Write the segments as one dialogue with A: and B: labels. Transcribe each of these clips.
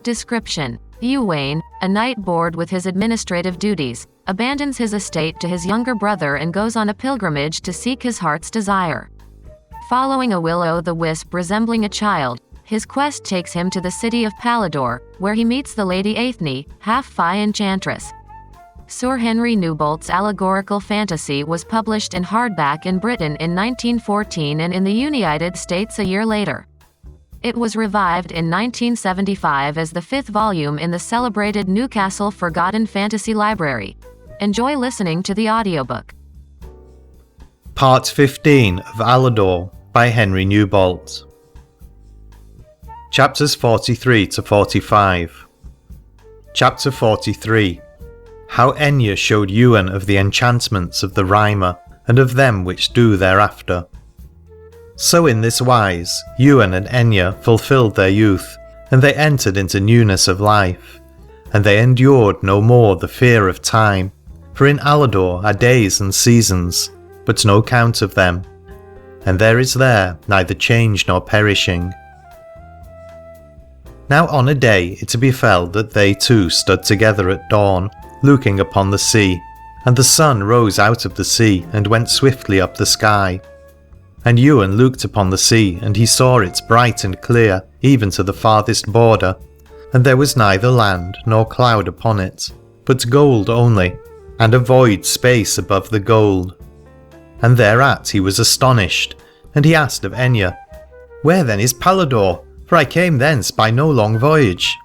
A: Description: Ywain, a knight bored with his administrative duties, abandons his estate to his younger brother and goes on a pilgrimage to seek his heart's desire. Following a will-o'-the-wisp resembling a child, his quest takes him to the city of Paladore, where he meets the Lady Aithne, half-fae enchantress. Sir Henry Newbolt's allegorical fantasy was published in hardback in Britain in 1914 and in the United States a year later. It was revived in 1975 as the fifth volume in the celebrated Newcastle Forgotten Fantasy Library. Enjoy listening to the audiobook.
B: Part 15 of Aladore by Henry Newbolt. Chapters 43 to 45. Chapter 43. How Aithne showed Ywain of the enchantments of the rhymer, and of them which do thereafter. So in this wise Ywain and Aithne fulfilled their youth, and they entered into newness of life, and they endured no more the fear of time, for in Aladore are days and seasons, but no count of them, and there is there neither change nor perishing. Now on a day it befell that they two stood together at dawn, looking upon the sea, and the sun rose out of the sea and went swiftly up the sky. And Ywain looked upon the sea, and he saw it bright and clear, even to the farthest border, and there was neither land nor cloud upon it, but gold only, and a void space above the gold. And thereat he was astonished, and he asked of Aithne, "Where then is Paladore? For I came thence by no long voyage."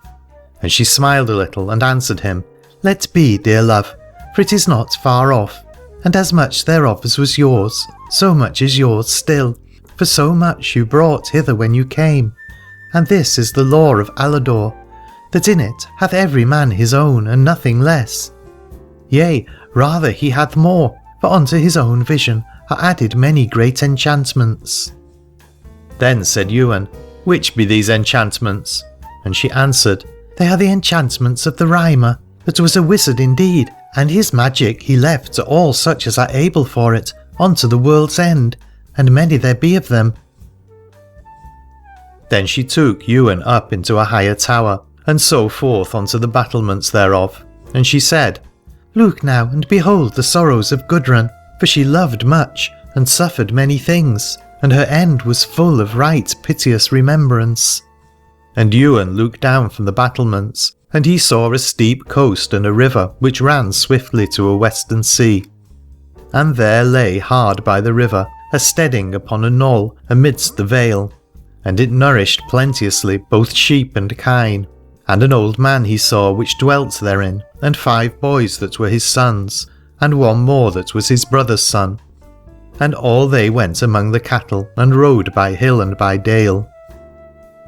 B: And she smiled a little, and answered him, "Let be, dear love, for it is not far off, and as much thereof as was yours, so much is yours still, for so much you brought hither when you came. And this is the law of Aladore, that in it hath every man his own, and nothing less. Yea, rather he hath more, for unto his own vision are added many great enchantments." Then said Ywain, "Which be these enchantments?" And she answered, "They are the enchantments of the rhymer, that was a wizard indeed, and his magic he left to all such as are able for it, unto the world's end, and many there be of them." Then she took Ywain up into a higher tower, and so forth unto the battlements thereof, and she said, "Look now and behold the sorrows of Gudrun, for she loved much, and suffered many things, and her end was full of right piteous remembrance." And Ywain looked down from the battlements, and he saw a steep coast and a river which ran swiftly to a western sea. And there lay hard by the river a steading upon a knoll amidst the vale, and it nourished plenteously both sheep and kine. And an old man he saw which dwelt therein, and 5 boys that were his sons, and one more that was his brother's son. And all they went among the cattle, and rode by hill and by dale.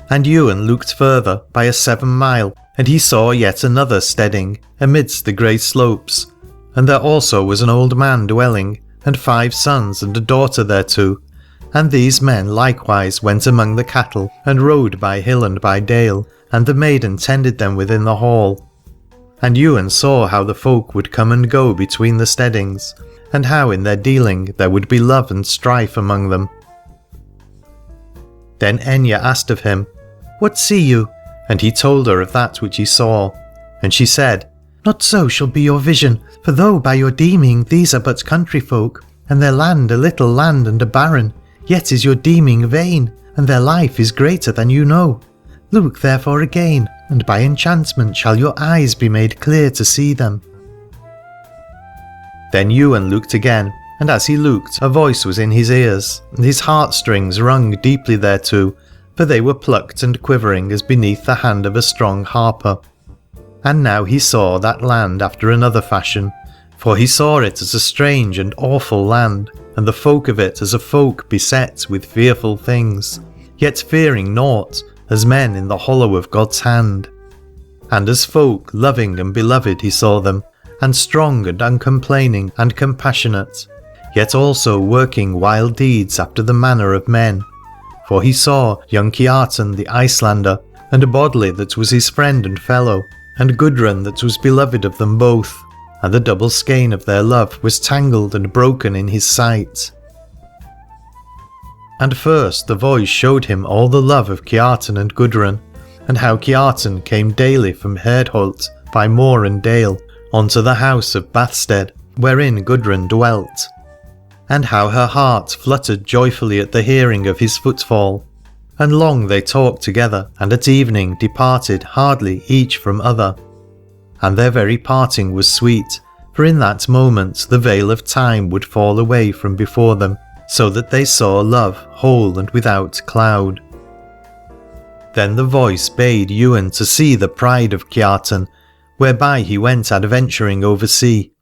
B: And Ywain looked further by a 7 mile, and he saw yet another steading amidst the grey slopes, and there also was an old man dwelling, and 5 sons and a daughter thereto, and these men likewise went among the cattle, and rode by hill and by dale, and the maiden tended them within the hall. And Ywain saw how the folk would come and go between the steadings, and how in their dealing there would be love and strife among them. Then Aithne asked of him, "What see you?" And he told her of that which he saw. And she said, "Not so shall be your vision, for though by your deeming these are but country folk, and their land a little land and a barren, yet is your deeming vain, and their life is greater than you know. Look therefore again, and by enchantment shall your eyes be made clear to see them." Then Ywain looked again, and as he looked a voice was in his ears, and his heartstrings rung deeply thereto, for they were plucked and quivering as beneath the hand of a strong harper. And now he saw that land after another fashion, for he saw it as a strange and awful land, and the folk of it as a folk beset with fearful things, yet fearing naught, as men in the hollow of God's hand. And as folk loving and beloved he saw them, and strong and uncomplaining and compassionate, yet also working wild deeds after the manner of men. For he saw young Ywain the Icelander, and Bodli that was his friend and fellow, and Gudrun that was beloved of them both, and the double skein of their love was tangled and broken in his sight. And first the voice showed him all the love of Ywain and Gudrun, and how Kiartan came daily from Herdholt by moor and dale unto the house of Bathstead, wherein Gudrun dwelt, and how her heart fluttered joyfully at the hearing of his footfall. And long they talked together, and at evening departed hardly each from other. And their very parting was sweet, for in that moment the veil of time would fall away from before them, so that they saw love whole and without cloud. Then the voice bade Ywain to see the pride of Kiartan, whereby he went adventuring over sea.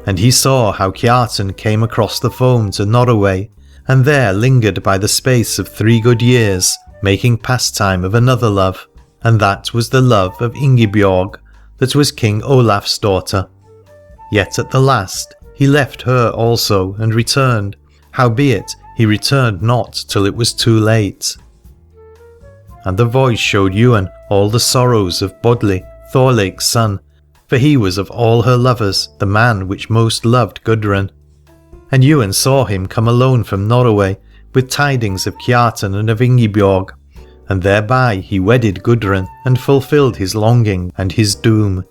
B: And he saw how Kiartan came across the foam to Norroway, and there lingered by the space of 3 good years, making pastime of another love, and that was the love of Ingiborg, that was King Olaf's daughter. Yet at the last he left her also and returned, howbeit he returned not till it was too late. And the voice showed Ywain all the sorrows of Bodli, Thorlake's son, for he was of all her lovers the man which most loved Gudrun. And Ywain saw him come alone from Norroway with tidings of Kiartan and of Ingiborg, and thereby he wedded Gudrun and fulfilled his longing and his doom.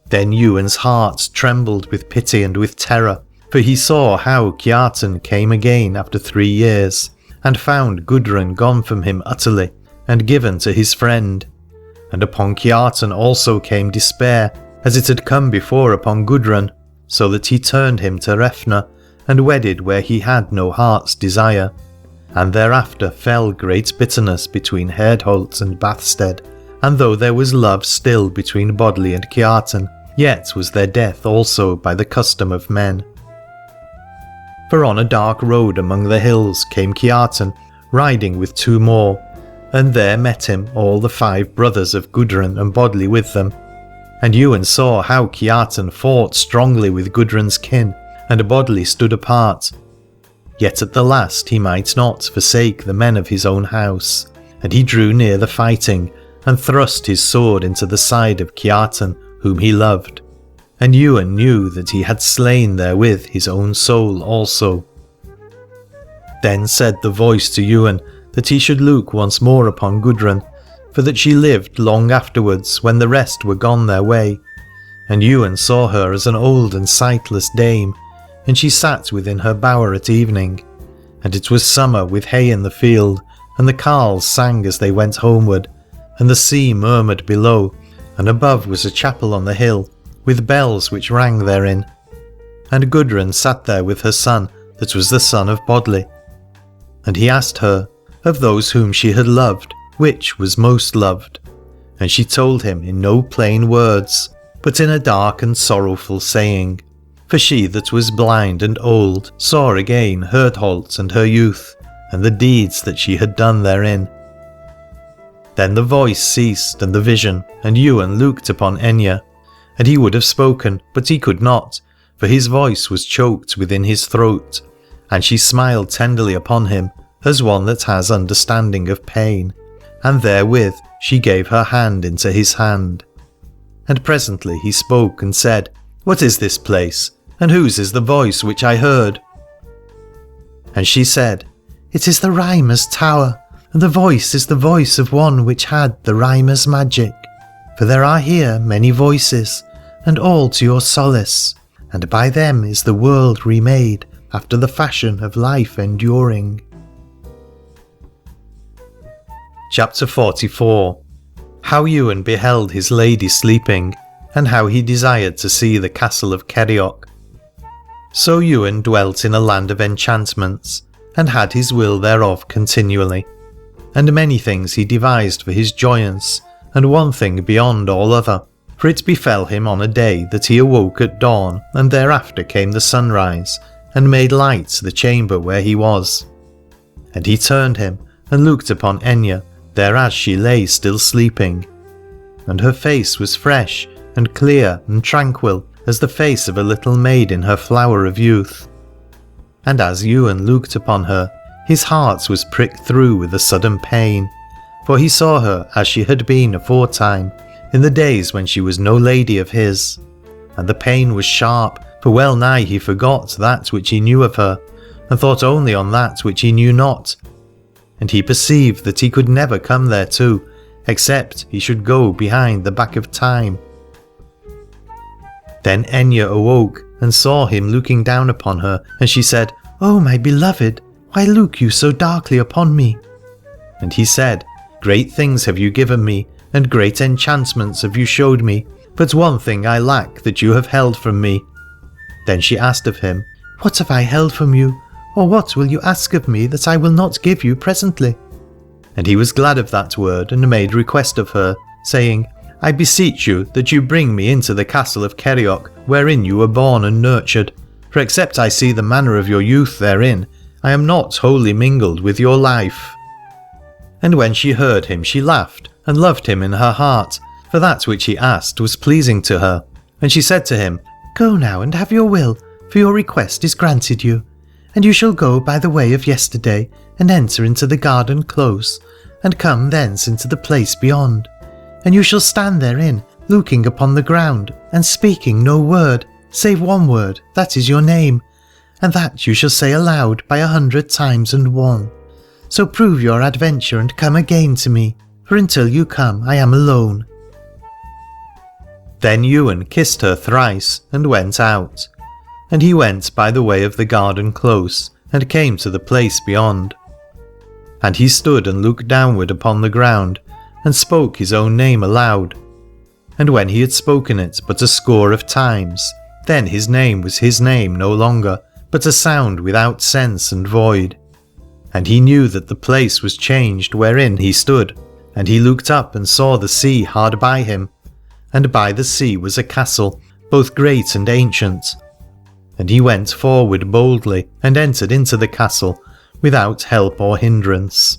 B: Then Ywain's heart trembled with pity and with terror, for he saw how Kiartan came again after 3 years, and found Gudrun gone from him utterly, and given to his friend. And upon Kiartan also came despair, as it had come before upon Gudrun, so that he turned him to Refna, and wedded where he had no heart's desire. And thereafter fell great bitterness between Herdholt and Bathstead, and though there was love still between Bodli and Kiartan, yet was there death also by the custom of men. For on a dark road among the hills came Kiartan, riding with 2 more, and there met him all the 5 brothers of Gudrun and Bodli with them. And Ywain saw how Kiartan fought strongly with Gudrun's kin, and Bodli stood apart. Yet at the last he might not forsake the men of his own house, and he drew near the fighting, and thrust his sword into the side of Kiartan, whom he loved. And Ywain knew that he had slain therewith his own soul also. Then said the voice to Ywain that he should look once more upon Gudrun, for that she lived long afterwards when the rest were gone their way. And Ywain saw her as an old and sightless dame, and she sat within her bower at evening. And it was summer with hay in the field, and the carles sang as they went homeward, and the sea murmured below, and above was a chapel on the hill, with bells which rang therein. And Gudrun sat there with her son, that was the son of Bodli. And he asked her, of those whom she had loved, which was most loved? And she told him in no plain words, but in a dark and sorrowful saying. For she that was blind and old saw again Herdholt and her youth, and the deeds that she had done therein. Then the voice ceased and the vision, and Ywain looked upon Enya, and he would have spoken, but he could not, for his voice was choked within his throat, and she smiled tenderly upon him, as one that has understanding of pain, and therewith she gave her hand into his hand. And presently he spoke and said, What is this place, and whose is the voice which I heard? And she said, It is the Rhymer's tower, and the voice is the voice of one which had the Rhymer's magic. For there are here many voices, and all to your solace, and by them is the world remade after the fashion of life enduring. Chapter 44. How Ywain beheld his lady sleeping, and how he desired to see the castle of Kerioc. So Ywain dwelt in a land of enchantments, and had his will thereof continually. And many things he devised for his joyance, and one thing beyond all other. For it befell him on a day that he awoke at dawn, and thereafter came the sunrise, and made light the chamber where he was. And he turned him, and looked upon Enya, thereas she lay still sleeping. And her face was fresh, and clear, and tranquil, as the face of a little maid in her flower of youth. And as Ywain looked upon her, his heart was pricked through with a sudden pain, for he saw her as she had been aforetime, in the days when she was no lady of his. And the pain was sharp, for well nigh he forgot that which he knew of her, and thought only on that which he knew not. And he perceived that he could never come thereto, except he should go behind the back of time. Then Enya awoke and saw him looking down upon her, and she said, "O my beloved, why look you so darkly upon me?" And he said, "Great things have you given me, and great enchantments have you showed me, but one thing I lack that you have held from me." Then she asked of him, "What have I held from you, or what will you ask of me that I will not give you presently?" And he was glad of that word, and made request of her, saying, "I beseech you that you bring me into the castle of Kerioc, wherein you were born and nurtured, for except I see the manner of your youth therein, I am not wholly mingled with your life." And when she heard him, she laughed, and loved him in her heart, for that which he asked was pleasing to her. And she said to him, "Go now and have your will, for your request is granted you. And you shall go by the way of yesterday, and enter into the garden close, and come thence into the place beyond. And you shall stand therein, looking upon the ground, and speaking no word, save one word, that is your name, and that you shall say aloud by 100 times and 1. So prove your adventure and come again to me, for until you come I am alone." Then Ywain kissed her thrice, and went out. And he went by the way of the garden close, and came to the place beyond. And he stood and looked downward upon the ground, and spoke his own name aloud. And when he had spoken it but a score of times, then his name was his name no longer, but a sound without sense and void. And he knew that the place was changed wherein he stood, and he looked up and saw the sea hard by him, and by the sea was a castle, both great and ancient. And he went forward boldly, and entered into the castle, without help or hindrance.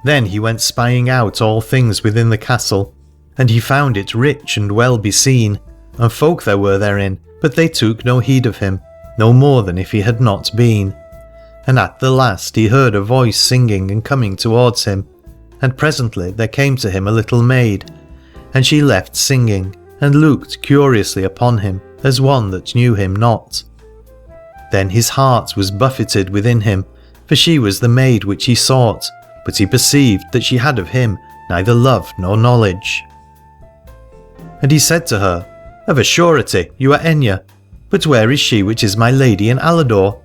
B: Then he went spying out all things within the castle, and he found it rich and well beseen, and folk there were therein, but they took no heed of him, no more than if he had not been. And at the last he heard a voice singing and coming towards him, and presently there came to him a little maid, and she left singing, and looked curiously upon him, as one that knew him not. Then his heart was buffeted within him, for she was the maid which he sought, but he perceived that she had of him neither love nor knowledge. And he said to her, "Of a surety you are Enya, but where is she which is my lady in Aladore?"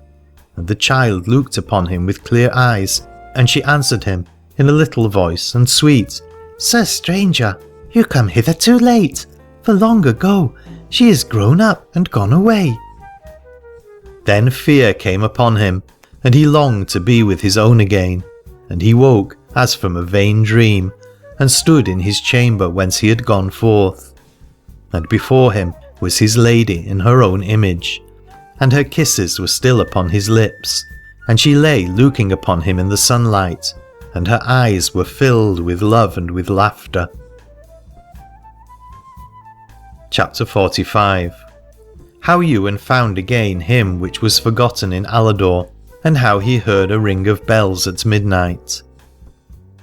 B: And the child looked upon him with clear eyes, and she answered him in a little voice and sweet, "Sir stranger, you come hither too late, for long ago she is grown up and gone away." Then fear came upon him, and he longed to be with his own again, and he woke as from a vain dream, and stood in his chamber whence he had gone forth. And before him was his lady in her own image, and her kisses were still upon his lips, and she lay looking upon him in the sunlight, and her eyes were filled with love and with laughter. Chapter 45. How Ywain found again him which was forgotten in Aladore, and how he heard a ring of bells at midnight.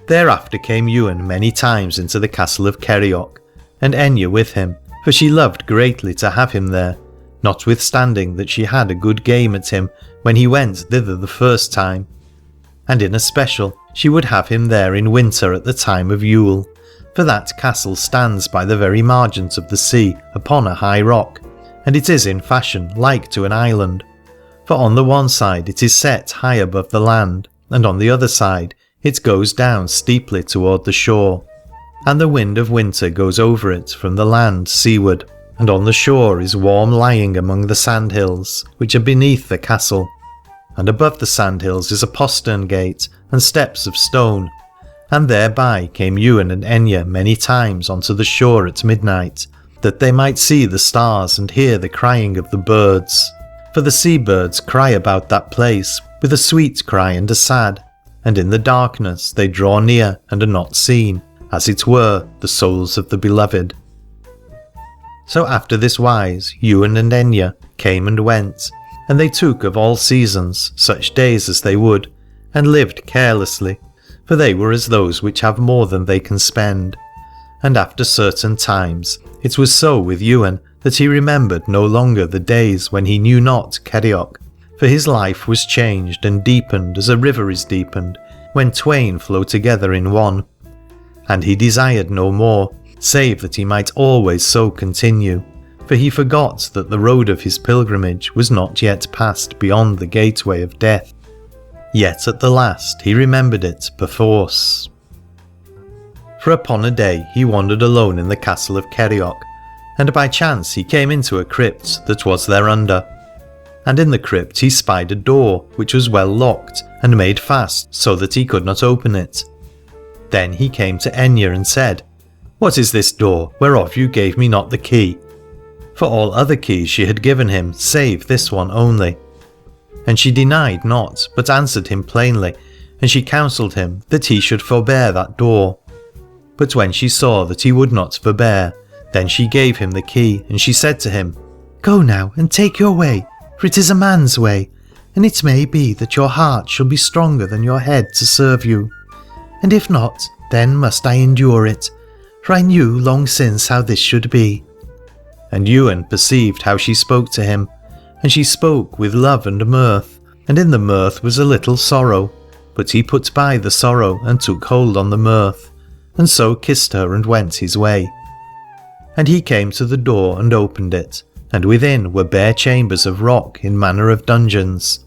B: Thereafter came Ywain many times into the castle of Kerioc, and Enya with him, for she loved greatly to have him there, notwithstanding that she had a good game at him when he went thither the first time. And in especial she would have him there in winter at the time of Yule, for that castle stands by the very margent of the sea upon a high rock, and it is in fashion like to an island, for on the one side it is set high above the land, and on the other side it goes down steeply toward the shore, and the wind of winter goes over it from the land seaward, and on the shore is warm lying among the sandhills which are beneath the castle, and above the sandhills is a postern gate and steps of stone, and thereby came Ywain and Enya many times unto the shore at midnight, that they might see the stars and hear the crying of the birds. For the sea birds cry about that place with a sweet cry and a sad, and in the darkness they draw near and are not seen, as it were the souls of the beloved. So after this wise Ywain and Enya came and went, and they took of all seasons such days as they would, and lived carelessly, for they were as those which have more than they can spend. And after certain times it was so with Ywain that he remembered no longer the days when he knew not Kerioc, for his life was changed and deepened as a river is deepened when twain flow together in one. And he desired no more, save that he might always so continue, for he forgot that the road of his pilgrimage was not yet passed beyond the gateway of death. Yet at the last he remembered it perforce. For upon a day he wandered alone in the castle of Kerioc, and by chance he came into a crypt that was thereunder. And in the crypt he spied a door, which was well locked, and made fast so that he could not open it. Then he came to Aithne and said, "What is this door, whereof you gave me not the key?" For all other keys she had given him, save this one only. And she denied not, but answered him plainly, and she counselled him that he should forbear that door. But when she saw that he would not forbear, then she gave him the key, and she said to him, "Go now and take your way, for it is a man's way, and it may be that your heart shall be stronger than your head to serve you. And if not, then must I endure it, for I knew long since how this should be." And Ywain perceived how she spoke to him, and she spoke with love and mirth, and in the mirth was a little sorrow, but he put by the sorrow and took hold on the mirth, and so kissed her and went his way. And he came to the door and opened it, and within were bare chambers of rock in manner of dungeons,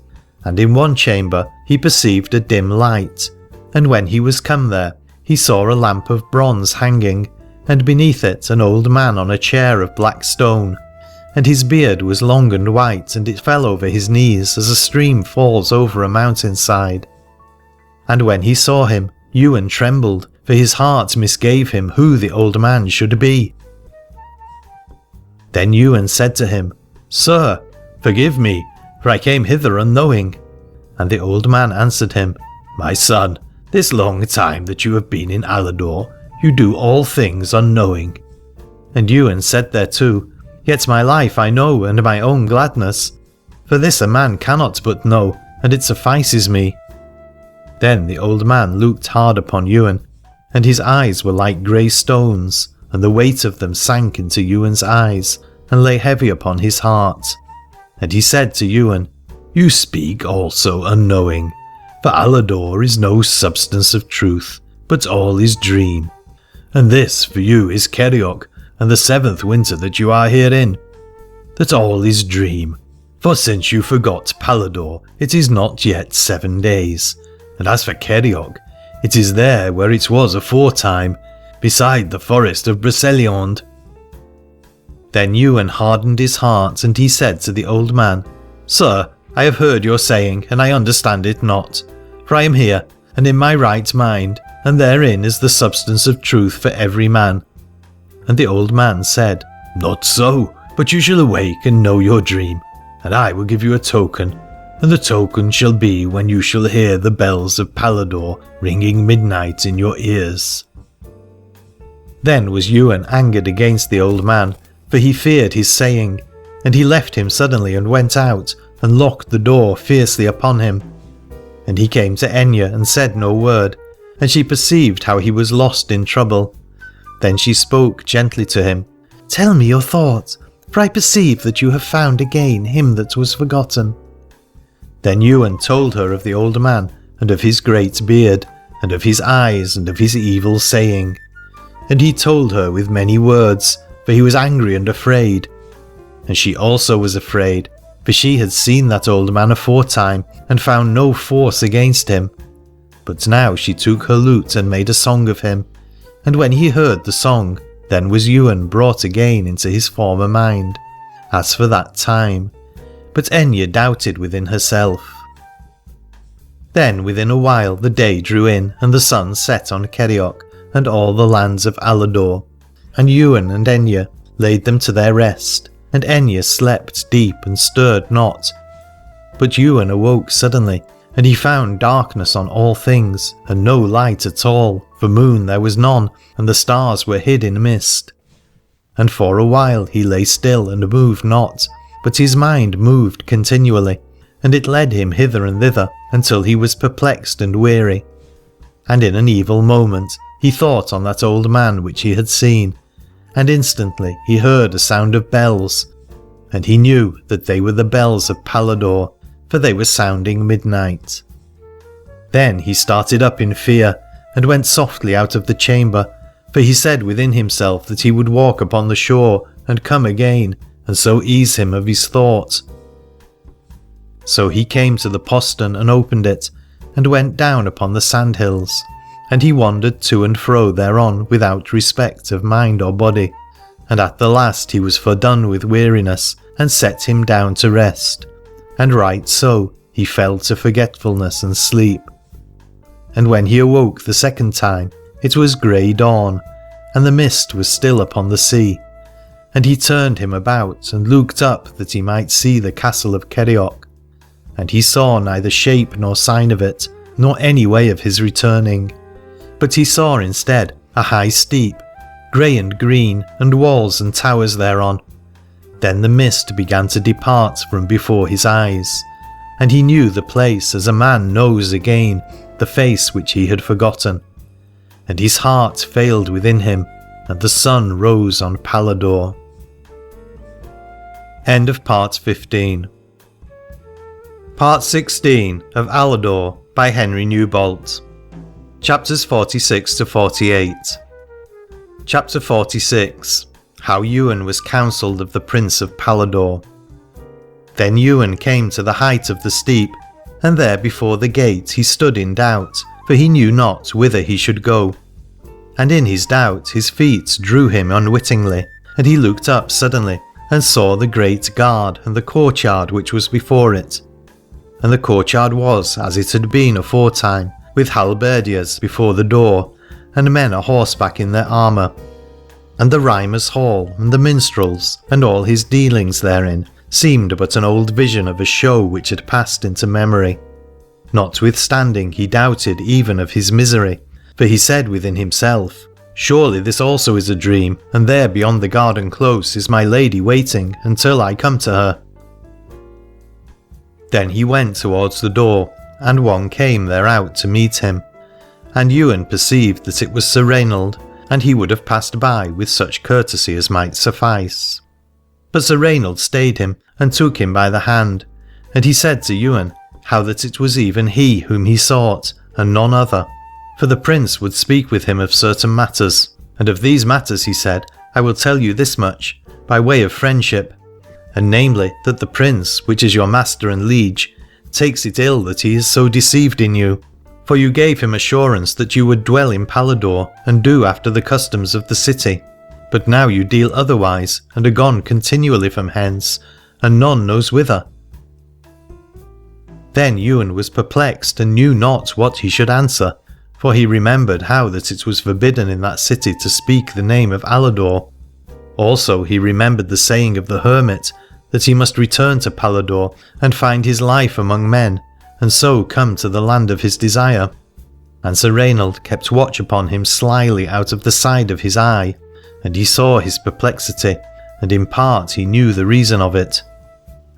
B: and in one chamber he perceived a dim light, and when he was come there he saw a lamp of bronze hanging, and beneath it an old man on a chair of black stone, and his beard was long and white, and it fell over his knees as a stream falls over a mountainside. And when he saw him, Ywain trembled, for his heart misgave him who the old man should be. Then Ywain said to him, "Sir, forgive me, for I came hither unknowing." And the old man answered him, "My son, this long time that you have been in Aladore, you do all things unknowing." And Ywain said thereto, "Yet my life I know, and my own gladness, for this a man cannot but know, and it suffices me." Then the old man looked hard upon Ywain, and his eyes were like grey stones, and the weight of them sank into Ywain's eyes, and lay heavy upon his heart. And he said to Ywain, "You speak also unknowing, for Aladore is no substance of truth, but all is dream. And this for you is Kerioc, and the 7th winter that you are herein, that all is dream. For since you forgot Paladore, it is not yet 7 days, and as for Kerioc, it is there where it was aforetime, beside the forest of Broceliande." Then Ywain hardened his heart, and he said to the old man, "Sir, I have heard your saying, and I understand it not. For I am here, and in my right mind, and therein is the substance of truth for every man." And the old man said, "Not so, but you shall awake and know your dream, and I will give you a token, and the token shall be when you shall hear the bells of Paladore ringing midnight in your ears." Then was Ywain angered against the old man, for he feared his saying, and he left him suddenly and went out, and locked the door fiercely upon him. And he came to Aithne and said no word, and she perceived how he was lost in trouble. Then she spoke gently to him, "Tell me your thoughts, for I perceive that you have found again him that was forgotten." Then Ywain told her of the old man, and of his great beard, and of his eyes, and of his evil saying. And he told her with many words, for he was angry and afraid. And she also was afraid, for she had seen that old man aforetime, and found no force against him. But now she took her lute and made a song of him, and when he heard the song, then was Ywain brought again into his former mind, as for that time. But Aithne doubted within herself. Then within a while the day drew in, and the sun set on Kerioc and all the lands of Aladore, and Ywain and Aithne laid them to their rest, and Aithne slept deep and stirred not. But Ywain awoke suddenly, and he found darkness on all things, and no light at all, for moon there was none, and the stars were hid in mist. And for a while he lay still and moved not, but his mind moved continually, and it led him hither and thither until he was perplexed and weary. And in an evil moment he thought on that old man which he had seen, and instantly he heard a sound of bells, and he knew that they were the bells of Paladore, for they were sounding midnight. Then he started up in fear, and went softly out of the chamber, for he said within himself that he would walk upon the shore and come again, and so ease him of his thought. So he came to the postern and opened it, and went down upon the sandhills, and he wandered to and fro thereon without respect of mind or body, and at the last he was fordone with weariness, and set him down to rest, and right so he fell to forgetfulness and sleep. And when he awoke the second time, it was grey dawn, and the mist was still upon the sea, and he turned him about and looked up that he might see the castle of Kerioc, and he saw neither shape nor sign of it, nor any way of his returning, but he saw instead a high steep, grey and green, and walls and towers thereon. Then the mist began to depart from before his eyes, and he knew the place as a man knows again the face which he had forgotten, and his heart failed within him, and the sun rose on Paladore. End of Part 15. Part 16 of Aladore by Henry Newbolt. Chapters 46 to 48. Chapter 46. How Ywain was counselled of the Prince of Paladore. Then Ywain came to the height of the steep, and there before the gate he stood in doubt, for he knew not whither he should go. And in his doubt his feet drew him unwittingly, and he looked up suddenly, and saw the great guard and the courtyard which was before it. And the courtyard was as it had been aforetime, with halberdiers before the door, and men a horseback in their armour. And the Rhymer's Hall, and the minstrels, and all his dealings therein, seemed but an old vision of a show which had passed into memory. Notwithstanding he doubted even of his misery, for he said within himself, "Surely this also is a dream, and there beyond the garden close is my lady waiting until I come to her." Then he went towards the door, and one came there out to meet him, and Ywain perceived that it was Sir Rainald, and he would have passed by with such courtesy as might suffice. But Sir Rainald stayed him, and took him by the hand, and he said to Ywain how that it was even he whom he sought, and none other, for the prince would speak with him of certain matters, and of these matters he said, "I will tell you this much, by way of friendship, and namely that the prince, which is your master and liege, takes it ill that he is so deceived in you, for you gave him assurance that you would dwell in Paladore and do after the customs of the city, but now you deal otherwise, and are gone continually from hence, and none knows whither." Then Ywain was perplexed and knew not what he should answer, for he remembered how that it was forbidden in that city to speak the name of Aladore. Also he remembered the saying of the hermit, that he must return to Paladore and find his life among men, and so come to the land of his desire. And Sir Rainald kept watch upon him slyly out of the side of his eye, and he saw his perplexity, and in part he knew the reason of it.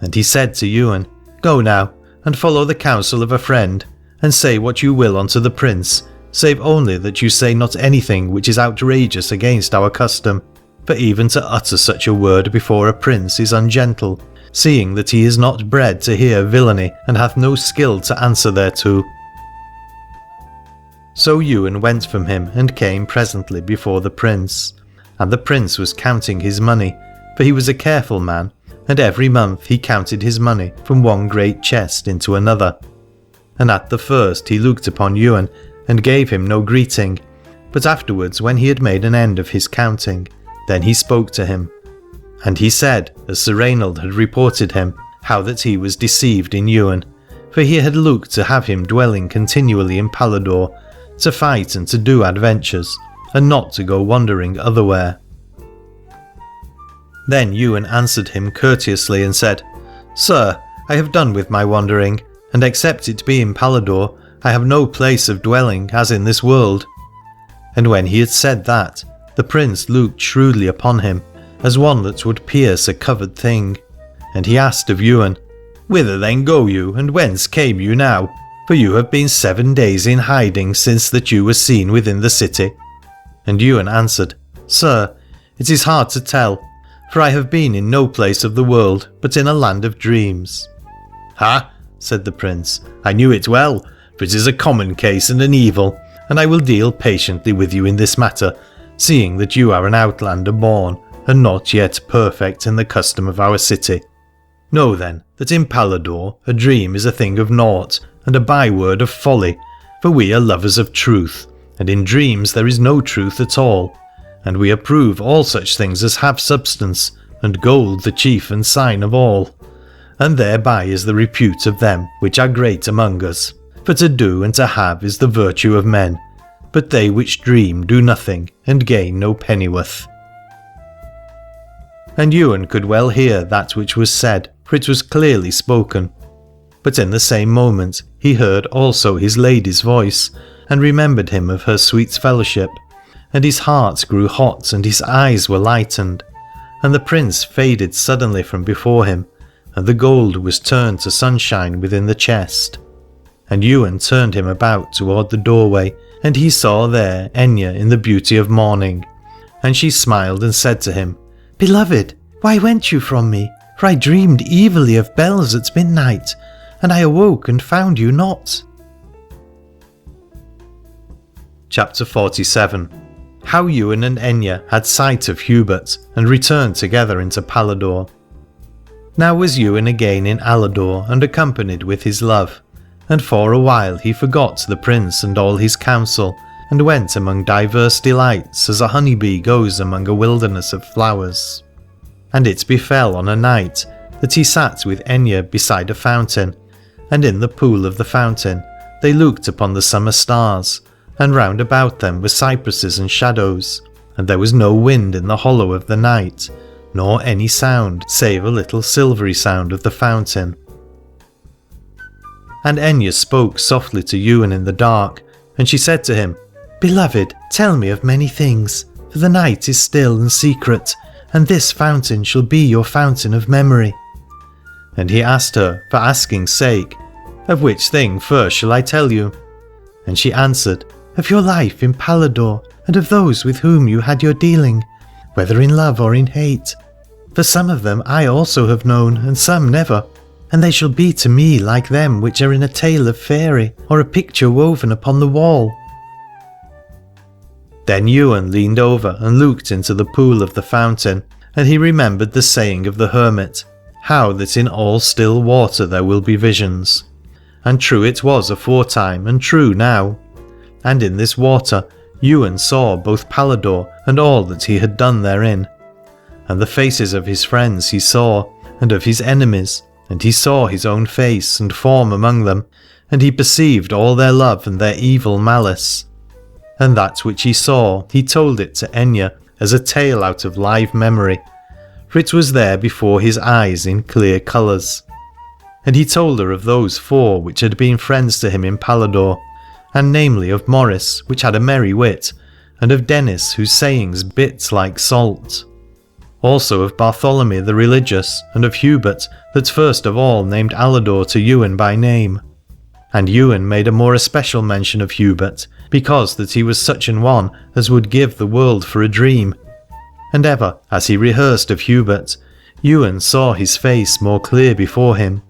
B: And he said to Ywain, "Go now, and follow the counsel of a friend, and say what you will unto the prince, save only that you say not anything which is outrageous against our custom, for even to utter such a word before a prince is ungentle, seeing that he is not bred to hear villainy, and hath no skill to answer thereto." So Ywain went from him, and came presently before the prince, and the prince was counting his money, for he was a careful man, and every month he counted his money from one great chest into another. And at the first he looked upon Ywain, and gave him no greeting, but afterwards when he had made an end of his counting, then he spoke to him. And he said, as Sir Rainald had reported him, how that he was deceived in Ywain, for he had looked to have him dwelling continually in Paladore, to fight and to do adventures, and not to go wandering otherwhere. Then Ywain answered him courteously and said, "Sir, I have done with my wandering, and except it be in Paladore, I have no place of dwelling as in this world." And when he had said that, the prince looked shrewdly upon him, as one that would pierce a covered thing, and he asked of Ywain, "Whither then go you, and whence came you now? For you have been 7 days in hiding since that you were seen within the city." And Ywain answered, "Sir, it is hard to tell, for I have been in no place of the world, but in a land of dreams." "Ha!" said the prince, "I knew it well, for it is a common case and an evil, and I will deal patiently with you in this matter, seeing that you are an outlander born, and not yet perfect in the custom of our city. Know then that in Paladore a dream is a thing of naught, and a byword of folly, for we are lovers of truth, and in dreams there is no truth at all, and we approve all such things as have substance, and gold the chief and sign of all. And thereby is the repute of them which are great among us. For to do and to have is the virtue of men, but they which dream do nothing, and gain no pennyworth. And Ywain could well hear that which was said, for it was clearly spoken. But in the same moment he heard also his lady's voice, and remembered him of her sweet fellowship, and his heart grew hot, and his eyes were lightened, and the prince faded suddenly from before him, and the gold was turned to sunshine within the chest. And Ywain turned him about toward the doorway, and he saw there Aithne in the beauty of morning. And she smiled and said to him, "Beloved, why went you from me? For I dreamed evilly of bells at midnight, and I awoke and found you not." Chapter 47. How Ywain and Aithne had sight of Hubert, and returned together into Paladore. Now was Ywain again in Aladore, and accompanied with his love, and for a while he forgot the prince and all his counsel, and went among diverse delights as a honeybee goes among a wilderness of flowers. And it befell on a night that he sat with Aithne beside a fountain, and in the pool of the fountain they looked upon the summer stars, and round about them were cypresses and shadows, and there was no wind in the hollow of the night, nor any sound save a little silvery sound of the fountain. And Aithne spoke softly to Ywain in the dark, and she said to him, "Beloved, tell me of many things, for the night is still and secret, and this fountain shall be your fountain of memory." And he asked her, for asking's sake, "Of which thing first shall I tell you?" And she answered, "Of your life in Paladore, and of those with whom you had your dealing, whether in love or in hate. For some of them I also have known, and some never, and they shall be to me like them which are in a tale of fairy, or a picture woven upon the wall." Then Ywain leaned over and looked into the pool of the fountain, and he remembered the saying of the hermit, how that in all still water there will be visions. And true it was aforetime, and true now. And in this water Ywain saw both Paladore and all that he had done therein. And the faces of his friends he saw, and of his enemies, and he saw his own face and form among them, and he perceived all their love and their evil malice. And that which he saw he told it to Aithne as a tale out of live memory, for it was there before his eyes in clear colours. And he told her of those four which had been friends to him in Paladore, and namely of Maurice, which had a merry wit, and of Dennis, whose sayings bit like salt. Also of Bartholomew the religious, and of Hubert, that first of all named Aladore to Ywain by name. And Ywain made a more especial mention of Hubert, because that he was such an one as would give the world for a dream. And ever, as he rehearsed of Hubert, Ywain saw his face more clear before him.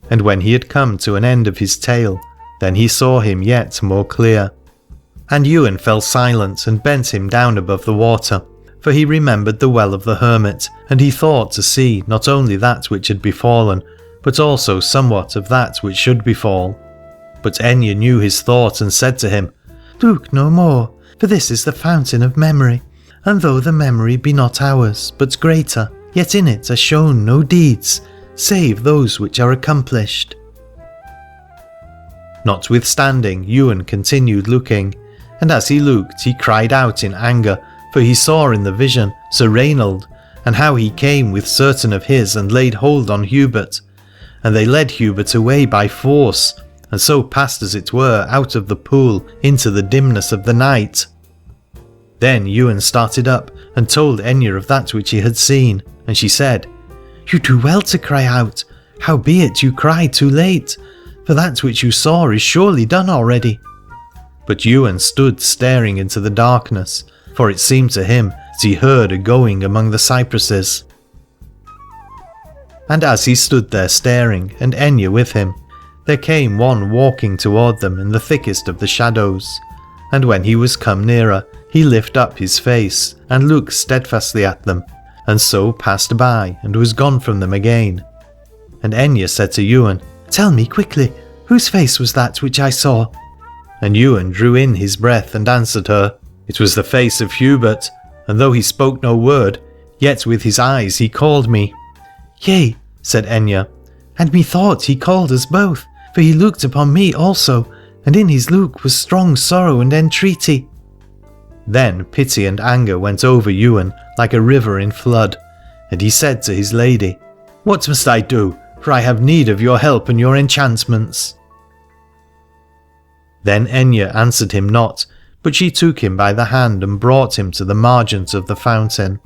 B: And when he had come to an end of his tale, then he saw him yet more clear. And Ywain fell silent and bent him down above the water, for he remembered the well of the hermit, and he thought to see not only that which had befallen, but also somewhat of that which should befall. But Aithne knew his thought and said to him, "Look no more, for this is the fountain of memory, and though the memory be not ours, but greater, yet in it are shown no deeds, save those which are accomplished." Notwithstanding, Ywain continued looking, and as he looked he cried out in anger, for he saw in the vision Sir Rainald, and how he came with certain of his and laid hold on Hubert, and they led Hubert away by force, and so passed as it were out of the pool into the dimness of the night. Then Ywain started up and told Aithne of that which he had seen, and she said, "You do well to cry out, howbeit you cry too late, for that which you saw is surely done already." But Ywain stood staring into the darkness, for it seemed to him that he heard a going among the cypresses. And as he stood there staring, and Aithne with him, there came one walking toward them in the thickest of the shadows, and when he was come nearer, he lift up his face, and looked steadfastly at them, and so passed by, and was gone from them again. And Enya said to Ywain, "Tell me quickly, whose face was that which I saw?" And Ywain drew in his breath, and answered her, "It was the face of Hubert, and though he spoke no word, yet with his eyes he called me." "Yea," said Enya, "and methought he called us both, for he looked upon me also, and in his look was strong sorrow and entreaty." Then pity and anger went over Ywain like a river in flood, and he said to his lady, "What must I do? For I have need of your help and your enchantments." Then Enya answered him not, but she took him by the hand and brought him to the margent of the fountain.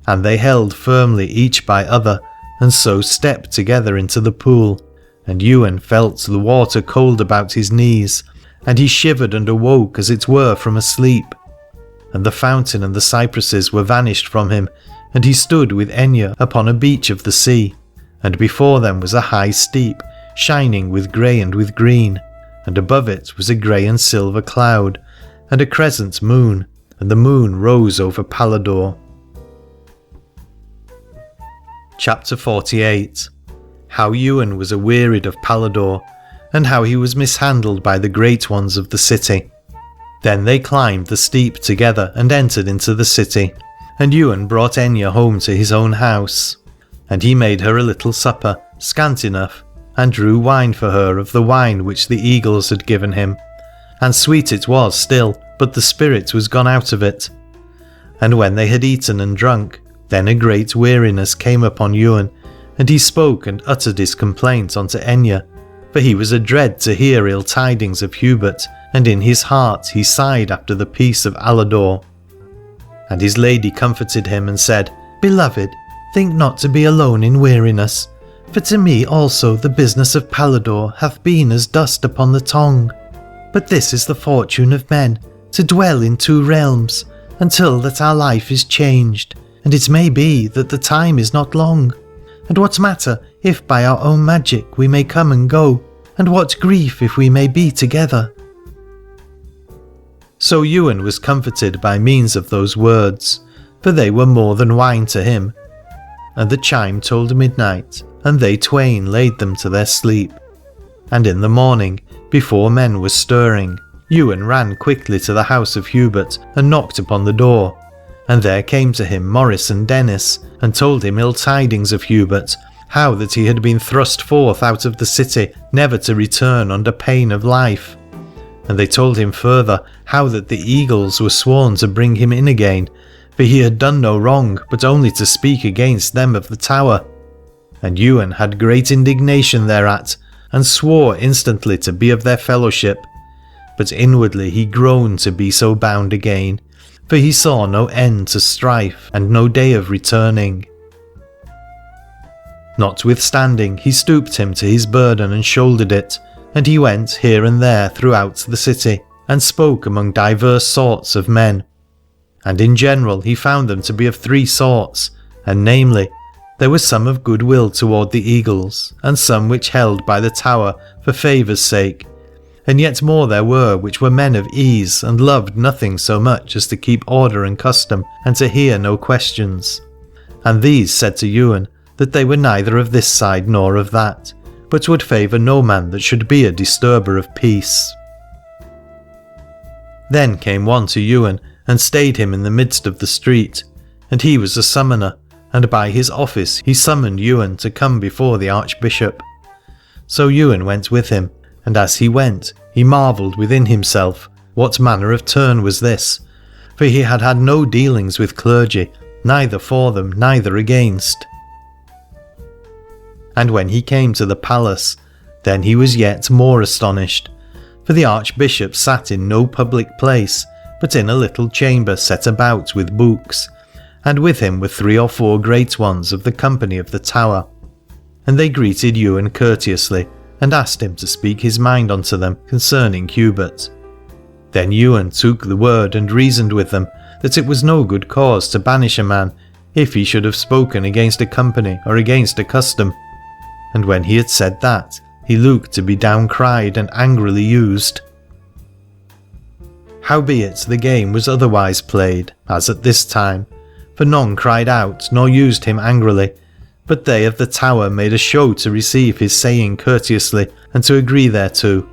B: And they held firmly each by other, and so stepped together into the pool, and Ywain felt the water cold about his knees, and he shivered and awoke as it were from a sleep. And the fountain and the cypresses were vanished from him, and he stood with Enya upon a beach of the sea, and before them was a high steep, shining with grey and with green, and above it was a grey and silver cloud, and a crescent moon, and the moon rose over Paladore. Chapter 48. How Ywain was awearied of Paladore, and how he was mishandled by the great ones of the city. Then they climbed the steep together and entered into the city, and Ywain brought Enya home to his own house. And he made her a little supper, scant enough, and drew wine for her of the wine which the eagles had given him. And sweet it was still, but the spirit was gone out of it. And when they had eaten and drunk, then a great weariness came upon Ywain, and he spoke and uttered his complaint unto Enya, for he was adread to hear ill tidings of Hubert, and in his heart he sighed after the peace of Aladore. And his lady comforted him and said, "Beloved, think not to be alone in weariness, for to me also the business of Paladore hath been as dust upon the tongue. But this is the fortune of men, to dwell in two realms, until that our life is changed, and it may be that the time is not long. And what matter if by our own magic we may come and go, and what grief if we may be together?" So Ywain was comforted by means of those words, for they were more than wine to him. And the chime told midnight, and they twain laid them to their sleep. And in the morning, before men were stirring, Ywain ran quickly to the house of Hubert, and knocked upon the door. And there came to him Maurice and Dennis, and told him ill tidings of Hubert, how that he had been thrust forth out of the city, never to return under pain of life. And they told him further how that the eagles were sworn to bring him in again, for he had done no wrong, but only to speak against them of the tower. And Ywain had great indignation thereat, and swore instantly to be of their fellowship. But inwardly he groaned to be so bound again, for he saw no end to strife, and no day of returning. Notwithstanding, he stooped him to his burden and shouldered it, and he went here and there throughout the city, and spoke among divers sorts of men. And in general he found them to be of three sorts, and namely, there were some of good will toward the eagles, and some which held by the tower for favour's sake, and yet more there were which were men of ease, and loved nothing so much as to keep order and custom, and to hear no questions. And these said to Ywain that they were neither of this side nor of that, but would favour no man that should be a disturber of peace. Then came one to Ywain, and stayed him in the midst of the street, and he was a summoner, and by his office he summoned Ywain to come before the archbishop. So Ywain went with him, and as he went, he marvelled within himself what manner of turn was this, for he had had no dealings with clergy, neither for them, neither against. And when he came to the palace, then he was yet more astonished, for the archbishop sat in no public place, but in a little chamber set about with books, and with him were 3 or 4 great ones of the company of the tower. And they greeted Ywain courteously, and asked him to speak his mind unto them concerning Hubert. Then Ywain took the word and reasoned with them that it was no good cause to banish a man if he should have spoken against a company or against a custom. And when he had said that, he looked to be downcried and angrily used. Howbeit the game was otherwise played, as at this time, for none cried out nor used him angrily, but they of the tower made a show to receive his saying courteously, and to agree thereto.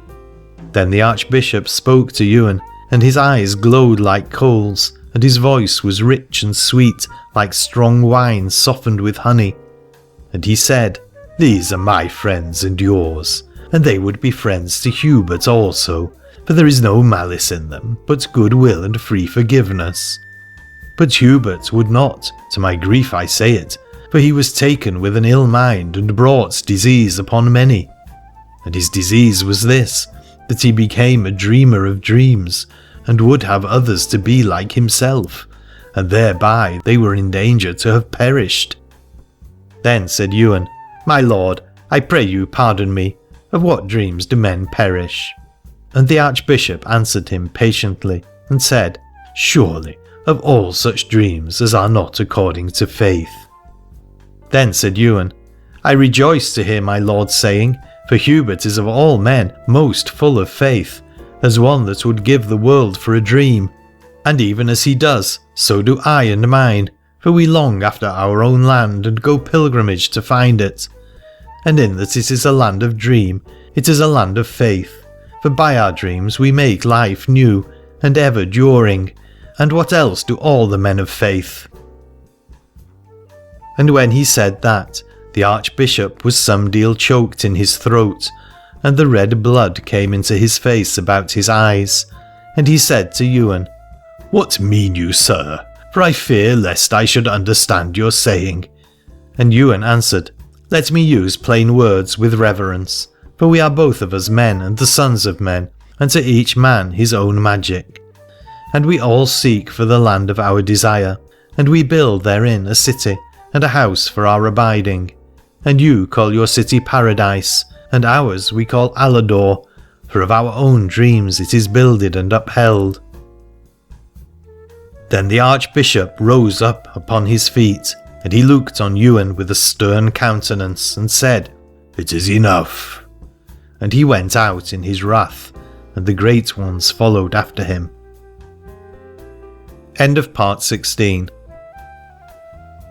B: Then the Archbishop spoke to Ywain, and his eyes glowed like coals, and his voice was rich and sweet, like strong wine softened with honey. And he said, "These are my friends and yours, and they would be friends to Hubert also, for there is no malice in them, but goodwill and free forgiveness. But Hubert would not, to my grief I say it, for he was taken with an ill mind and brought disease upon many. And his disease was this, that he became a dreamer of dreams, and would have others to be like himself, and thereby they were in danger to have perished." Then said Ywain, "My lord, I pray you pardon me. Of what dreams do men perish?" And the Archbishop answered him patiently, and said, "Surely, of all such dreams as are not according to faith." Then said Ywain, "I rejoice to hear my lord's saying, for Hubert is of all men most full of faith, as one that would give the world for a dream. And even as he does, so do I and mine, for we long after our own land and go pilgrimage to find it. And in that it is a land of dream, it is a land of faith, for by our dreams we make life new and ever during, and what else do all the men of faith?" And when he said that, the Archbishop was some deal choked in his throat, and the red blood came into his face about his eyes, and he said to Ywain, "What mean you, sir? For I fear lest I should understand your saying." And Ywain answered, "Let me use plain words with reverence, for we are both of us men and the sons of men, and to each man his own magic. And we all seek for the land of our desire, and we build therein a city and a house for our abiding. And you call your city Paradise, and ours we call Aladore, for of our own dreams it is builded and upheld." Then the Archbishop rose up upon his feet, and he looked on Ywain with a stern countenance, and said, "It is enough." And he went out in his wrath, and the great ones followed after him. End of Part 16.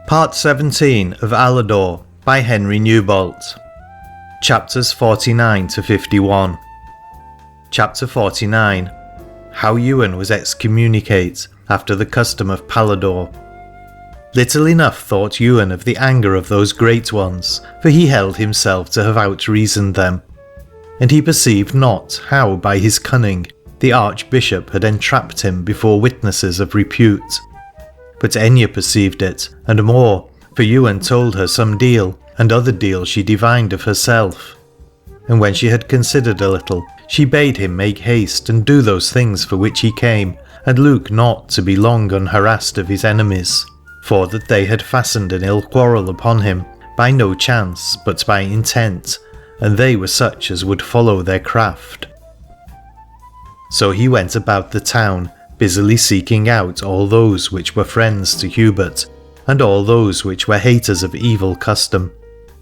B: Part 17 of Aladore by Henry Newbolt. Chapters 49 to 51. Chapter 49. How Ywain was excommunicate after the custom of Paladore. Little enough thought Ywain of the anger of those great ones, for he held himself to have outreasoned them. And he perceived not how by his cunning the Archbishop had entrapped him before witnesses of repute. But Aithne perceived it, and more, for Ywain told her some deal, and other deal she divined of herself. And when she had considered a little, she bade him make haste and do those things for which he came, and look not to be long unharassed of his enemies, for that they had fastened an ill quarrel upon him, by no chance but by intent, and they were such as would follow their craft. So he went about the town, busily seeking out all those which were friends to Hubert, and all those which were haters of evil custom.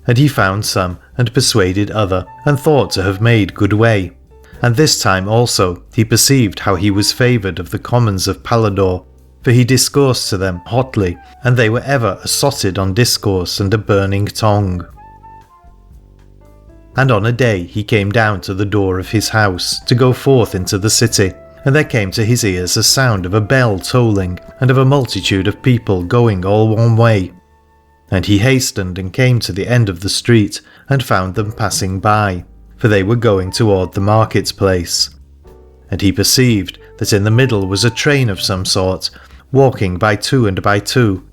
B: And he found some, and persuaded other, and thought to have made good way. And this time also he perceived how he was favoured of the commons of Paladore, for he discoursed to them hotly, and they were ever assotted on discourse and a burning tongue. And on a day he came down to the door of his house, to go forth into the city, and there came to his ears a sound of a bell tolling, and of a multitude of people going all one way. And he hastened and came to the end of the street, and found them passing by, for they were going toward the marketplace. And he perceived that in the middle was a train of some sort, walking by two and by two.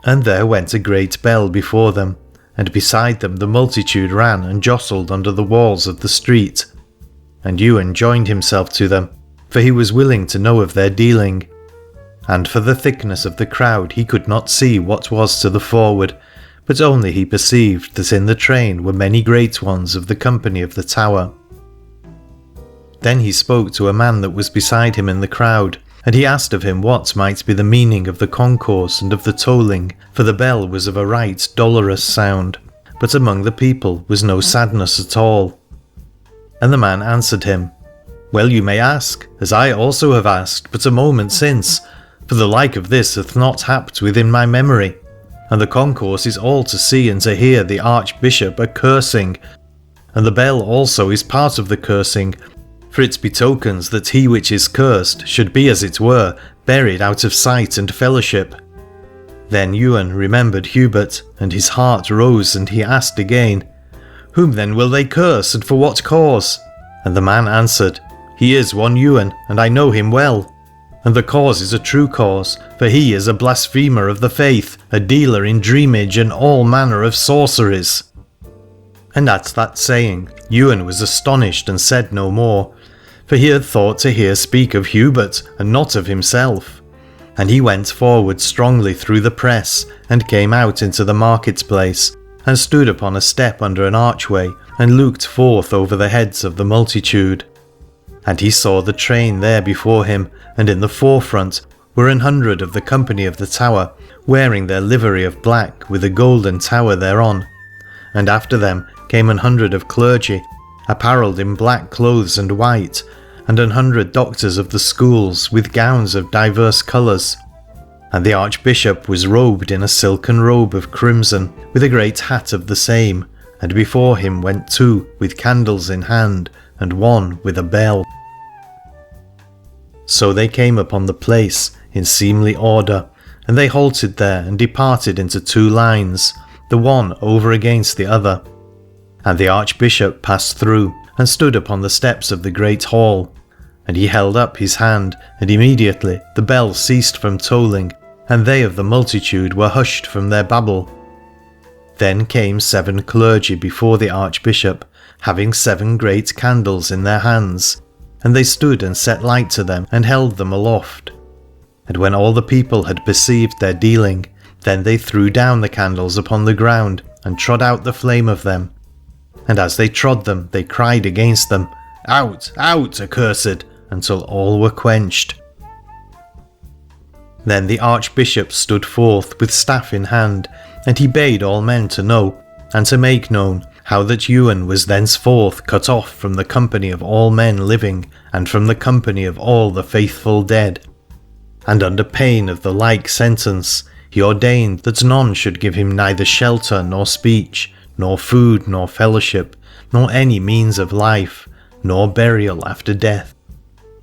B: And there went a great bell before them, and beside them the multitude ran and jostled under the walls of the street. And Ywain joined himself to them, for he was willing to know of their dealing. And for the thickness of the crowd he could not see what was to the forward, but only he perceived that in the train were many great ones of the company of the tower. Then he spoke to a man that was beside him in the crowd, and he asked of him what might be the meaning of the concourse and of the tolling, for the bell was of a right dolorous sound, but among the people was no sadness at all. And the man answered him, Well, you may ask, as I also have asked but a moment since, for the like of this hath not happed within my memory. And the concourse is all to see and to hear the Archbishop a-cursing, and the bell also is part of the cursing, for it betokens that he which is cursed should be as it were buried out of sight and fellowship. Then Ywain remembered Hubert, and his heart rose, and he asked again, Whom then will they curse, and for what cause? And the man answered, He is one Ywain, and I know him well. And the cause is a true cause, for he is a blasphemer of the faith, a dealer in dreamage and all manner of sorceries. And at that saying, Ywain was astonished and said no more, for he had thought to hear speak of Hubert, and not of himself. And he went forward strongly through the press, and came out into the marketplace, and stood upon a step under an archway, and looked forth over the heads of the multitude. And he saw the train there before him, and in the forefront were 100 of the company of the tower, wearing their livery of black with a golden tower thereon. And after them came 100 of clergy, apparelled in black clothes and white, and 100 doctors of the schools with gowns of diverse colours. And the Archbishop was robed in a silken robe of crimson, with a great hat of the same, and before him went 2 with candles in hand, and 1 with a bell. So they came upon the place in seemly order, and they halted there and departed into 2 lines, the one over against the other. And the Archbishop passed through, and stood upon the steps of the great hall. And he held up his hand, and immediately the bell ceased from tolling, and they of the multitude were hushed from their babble. Then came 7 clergy before the Archbishop, having 7 great candles in their hands, and they stood and set light to them, and held them aloft. And when all the people had perceived their dealing, then they threw down the candles upon the ground, and trod out the flame of them. And as they trod them, they cried against them, Out, out, accursed, until all were quenched. Then the Archbishop stood forth with staff in hand, and he bade all men to know, and to make known, how that Ywain was thenceforth cut off from the company of all men living, and from the company of all the faithful dead. And under pain of the like sentence, he ordained that none should give him neither shelter nor speech, nor food nor fellowship, nor any means of life, nor burial after death.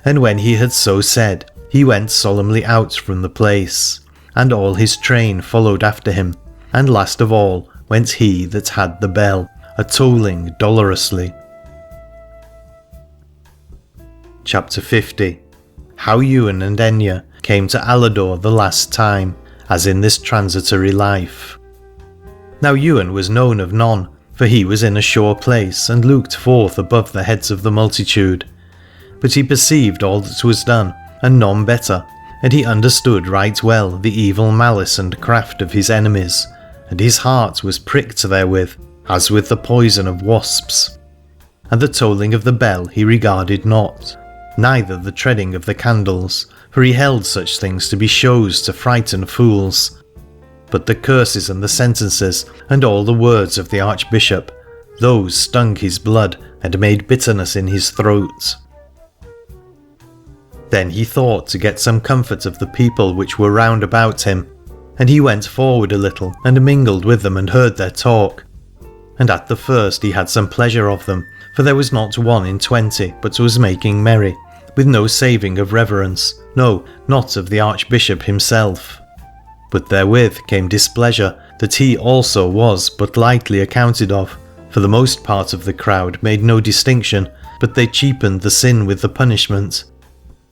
B: And when he had so said, he went solemnly out from the place, and all his train followed after him, and last of all went he that had the bell, a-tolling dolorously. Chapter 50. How Ywain and Aithne came to Aladore the last time, as in this transitory life. Now Ywain was known of none, for he was in a sure place, and looked forth above the heads of the multitude. But he perceived all that was done, and none better, and he understood right well the evil malice and craft of his enemies, and his heart was pricked therewith, as with the poison of wasps. And the tolling of the bell he regarded not, neither the treading of the candles, for he held such things to be shows to frighten fools. But the curses and the sentences, and all the words of the Archbishop, those stung his blood, and made bitterness in his throat. Then he thought to get some comfort of the people which were round about him, and he went forward a little, and mingled with them, and heard their talk. And at the first he had some pleasure of them, for there was not 1 in 20 but was making merry, with no saving of reverence, no, not of the Archbishop himself. But therewith came displeasure, that he also was but lightly accounted of, for the most part of the crowd made no distinction, but they cheapened the sin with the punishment.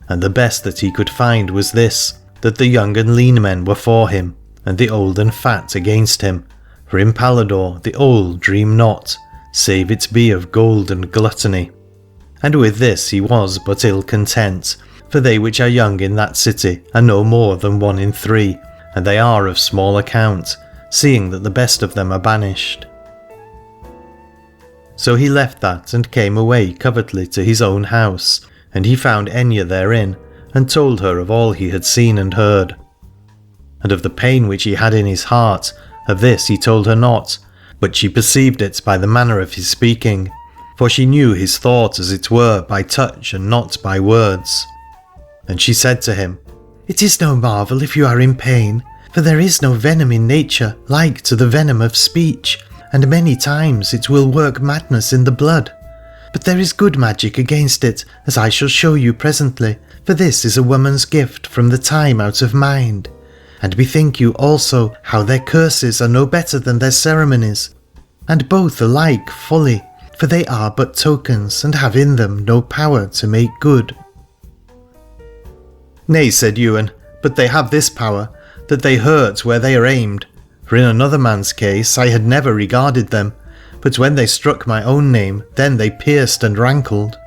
B: And the best that he could find was this, that the young and lean men were for him, and the old and fat against him, for in Paladore the old dream not, save it be of gold and gluttony. And with this he was but ill content, for they which are young in that city are no more than 1 in 3, and they are of small account, seeing that the best of them are banished. So he left that, and came away covertly to his own house, and he found Aithne therein, and told her of all he had seen and heard. And of the pain which he had in his heart, of this he told her not, but she perceived it by the manner of his speaking, for she knew his thought as it were by touch and not by words. And she said to him, "It is no marvel if you are in pain, for there is no venom in nature like to the venom of speech, and many times it will work madness in the blood. But there is good magic against it, as I shall show you presently, for this is a woman's gift from the time out of mind. And bethink you also how their curses are no better than their ceremonies, and both alike folly, for they are but tokens, and have in them no power to make good." "Nay," said Ywain, "but they have this power, that they hurt where they are aimed, for in another man's case I had never regarded them, but when they struck my own name, then they pierced and rankled."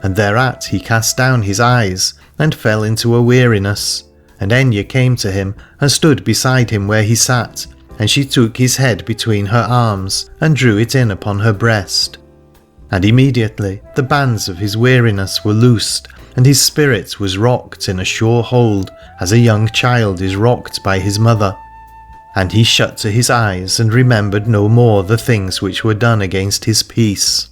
B: And thereat he cast down his eyes, and fell into a weariness, and Enya came to him, and stood beside him where he sat, and she took his head between her arms, and drew it in upon her breast. And immediately the bands of his weariness were loosed, and his spirit was rocked in a sure hold, as a young child is rocked by his mother. And he shut to his eyes, and remembered no more the things which were done against his peace.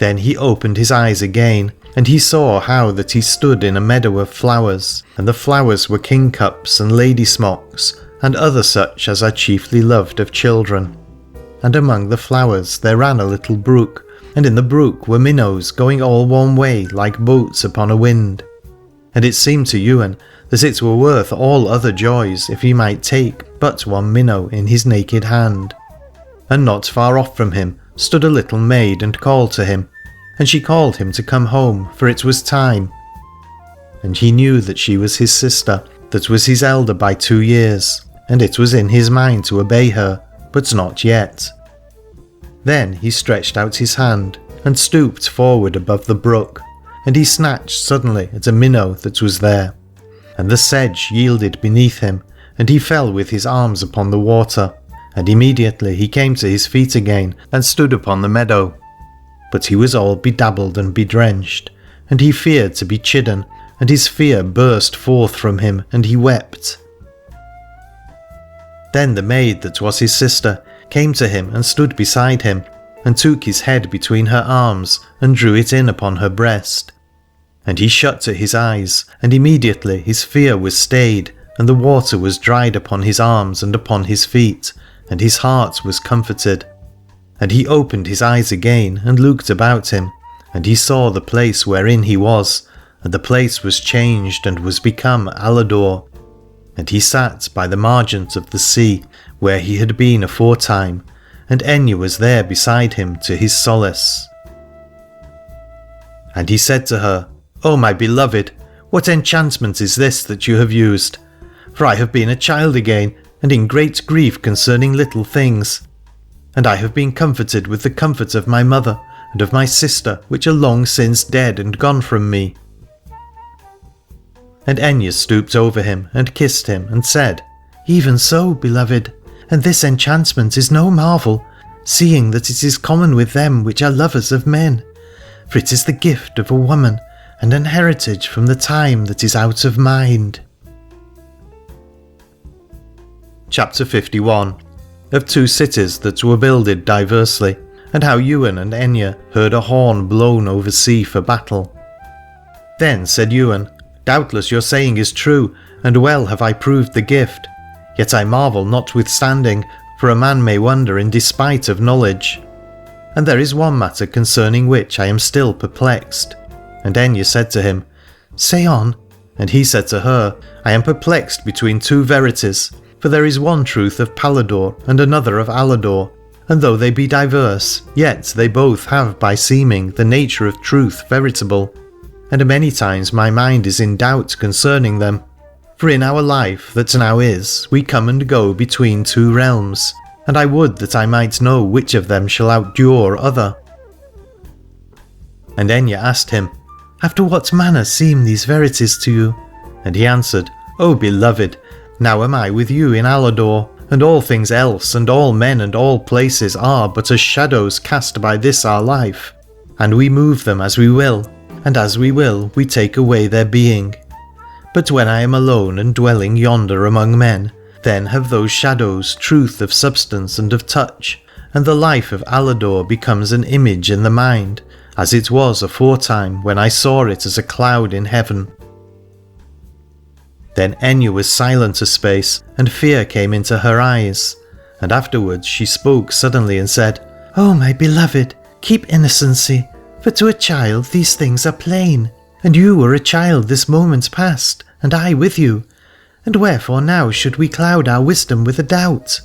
B: Then he opened his eyes again, and he saw how that he stood in a meadow of flowers, and the flowers were kingcups and lady smocks, and other such as are chiefly loved of children. And among the flowers there ran a little brook, and in the brook were minnows going all one way like boats upon a wind. And it seemed to Ywain that it were worth all other joys if he might take but one minnow in his naked hand. And not far off from him stood a little maid and called to him, and she called him to come home, for it was time. And he knew that she was his sister, that was his elder by 2 years, and it was in his mind to obey her, but not yet. Then he stretched out his hand, and stooped forward above the brook, and he snatched suddenly at a minnow that was there. And the sedge yielded beneath him, and he fell with his arms upon the water, and immediately he came to his feet again, and stood upon the meadow. But he was all bedabbled and bedrenched, and he feared to be chidden, and his fear burst forth from him, and he wept. Then the maid that was his sister came to him and stood beside him, and took his head between her arms, and drew it in upon her breast. And he shut to his eyes, and immediately his fear was stayed, and the water was dried upon his arms and upon his feet, and his heart was comforted. And he opened his eyes again, and looked about him, and he saw the place wherein he was, and the place was changed, and was become Aladore. And he sat by the margent of the sea, where he had been aforetime, and Enya was there beside him to his solace. And he said to her, "O my beloved, what enchantment is this that you have used? For I have been a child again, and in great grief concerning little things. And I have been comforted with the comfort of my mother, and of my sister, which are long since dead and gone from me." And Enya stooped over him, and kissed him, and said, "Even so, beloved, and this enchantment is no marvel, seeing that it is common with them which are lovers of men, for it is the gift of a woman, and an heritage from the time that is out of mind." Chapter 51. Of 2 cities that were builded diversely, and how Ywain and Enya heard a horn blown over sea for battle. Then said Ywain, "Doubtless your saying is true, and well have I proved the gift. Yet I marvel notwithstanding, for a man may wonder in despite of knowledge. And there is one matter concerning which I am still perplexed." And Enya said to him, "Say on." And he said to her, "I am perplexed between 2 verities, for there is one truth of Paladore, and another of Aladore, and though they be diverse, yet they both have by seeming the nature of truth veritable, and many times my mind is in doubt concerning them. For in our life that now is, we come and go between 2 realms, and I would that I might know which of them shall outdure other." And Enya asked him, "After what manner seem these verities to you?" And he answered, "O beloved, now am I with you in Aladore, and all things else, and all men and all places are but as shadows cast by this our life, and we move them as we will, and as we will we take away their being. But when I am alone and dwelling yonder among men, then have those shadows truth of substance and of touch, and the life of Aladore becomes an image in the mind, as it was aforetime when I saw it as a cloud in heaven." Then Enya was silent a space, and fear came into her eyes, and afterwards she spoke suddenly and said, "O my beloved, keep innocency, for to a child these things are plain, and you were a child this moment past, and I with you, and wherefore now should we cloud our wisdom with a doubt?"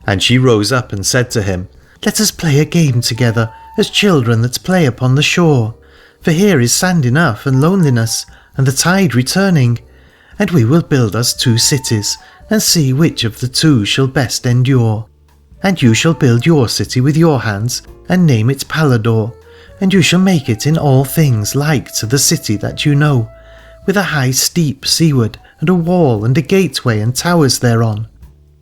B: And she rose up and said to him, "Let us play a game together, as children that play upon the shore, for here is sand enough and loneliness, and the tide returning, and we will build us 2 cities, and see which of the 2 shall best endure. And you shall build your city with your hands, and name it Paladore, and you shall make it in all things like to the city that you know, with a high steep seaward, and a wall and a gateway and towers thereon.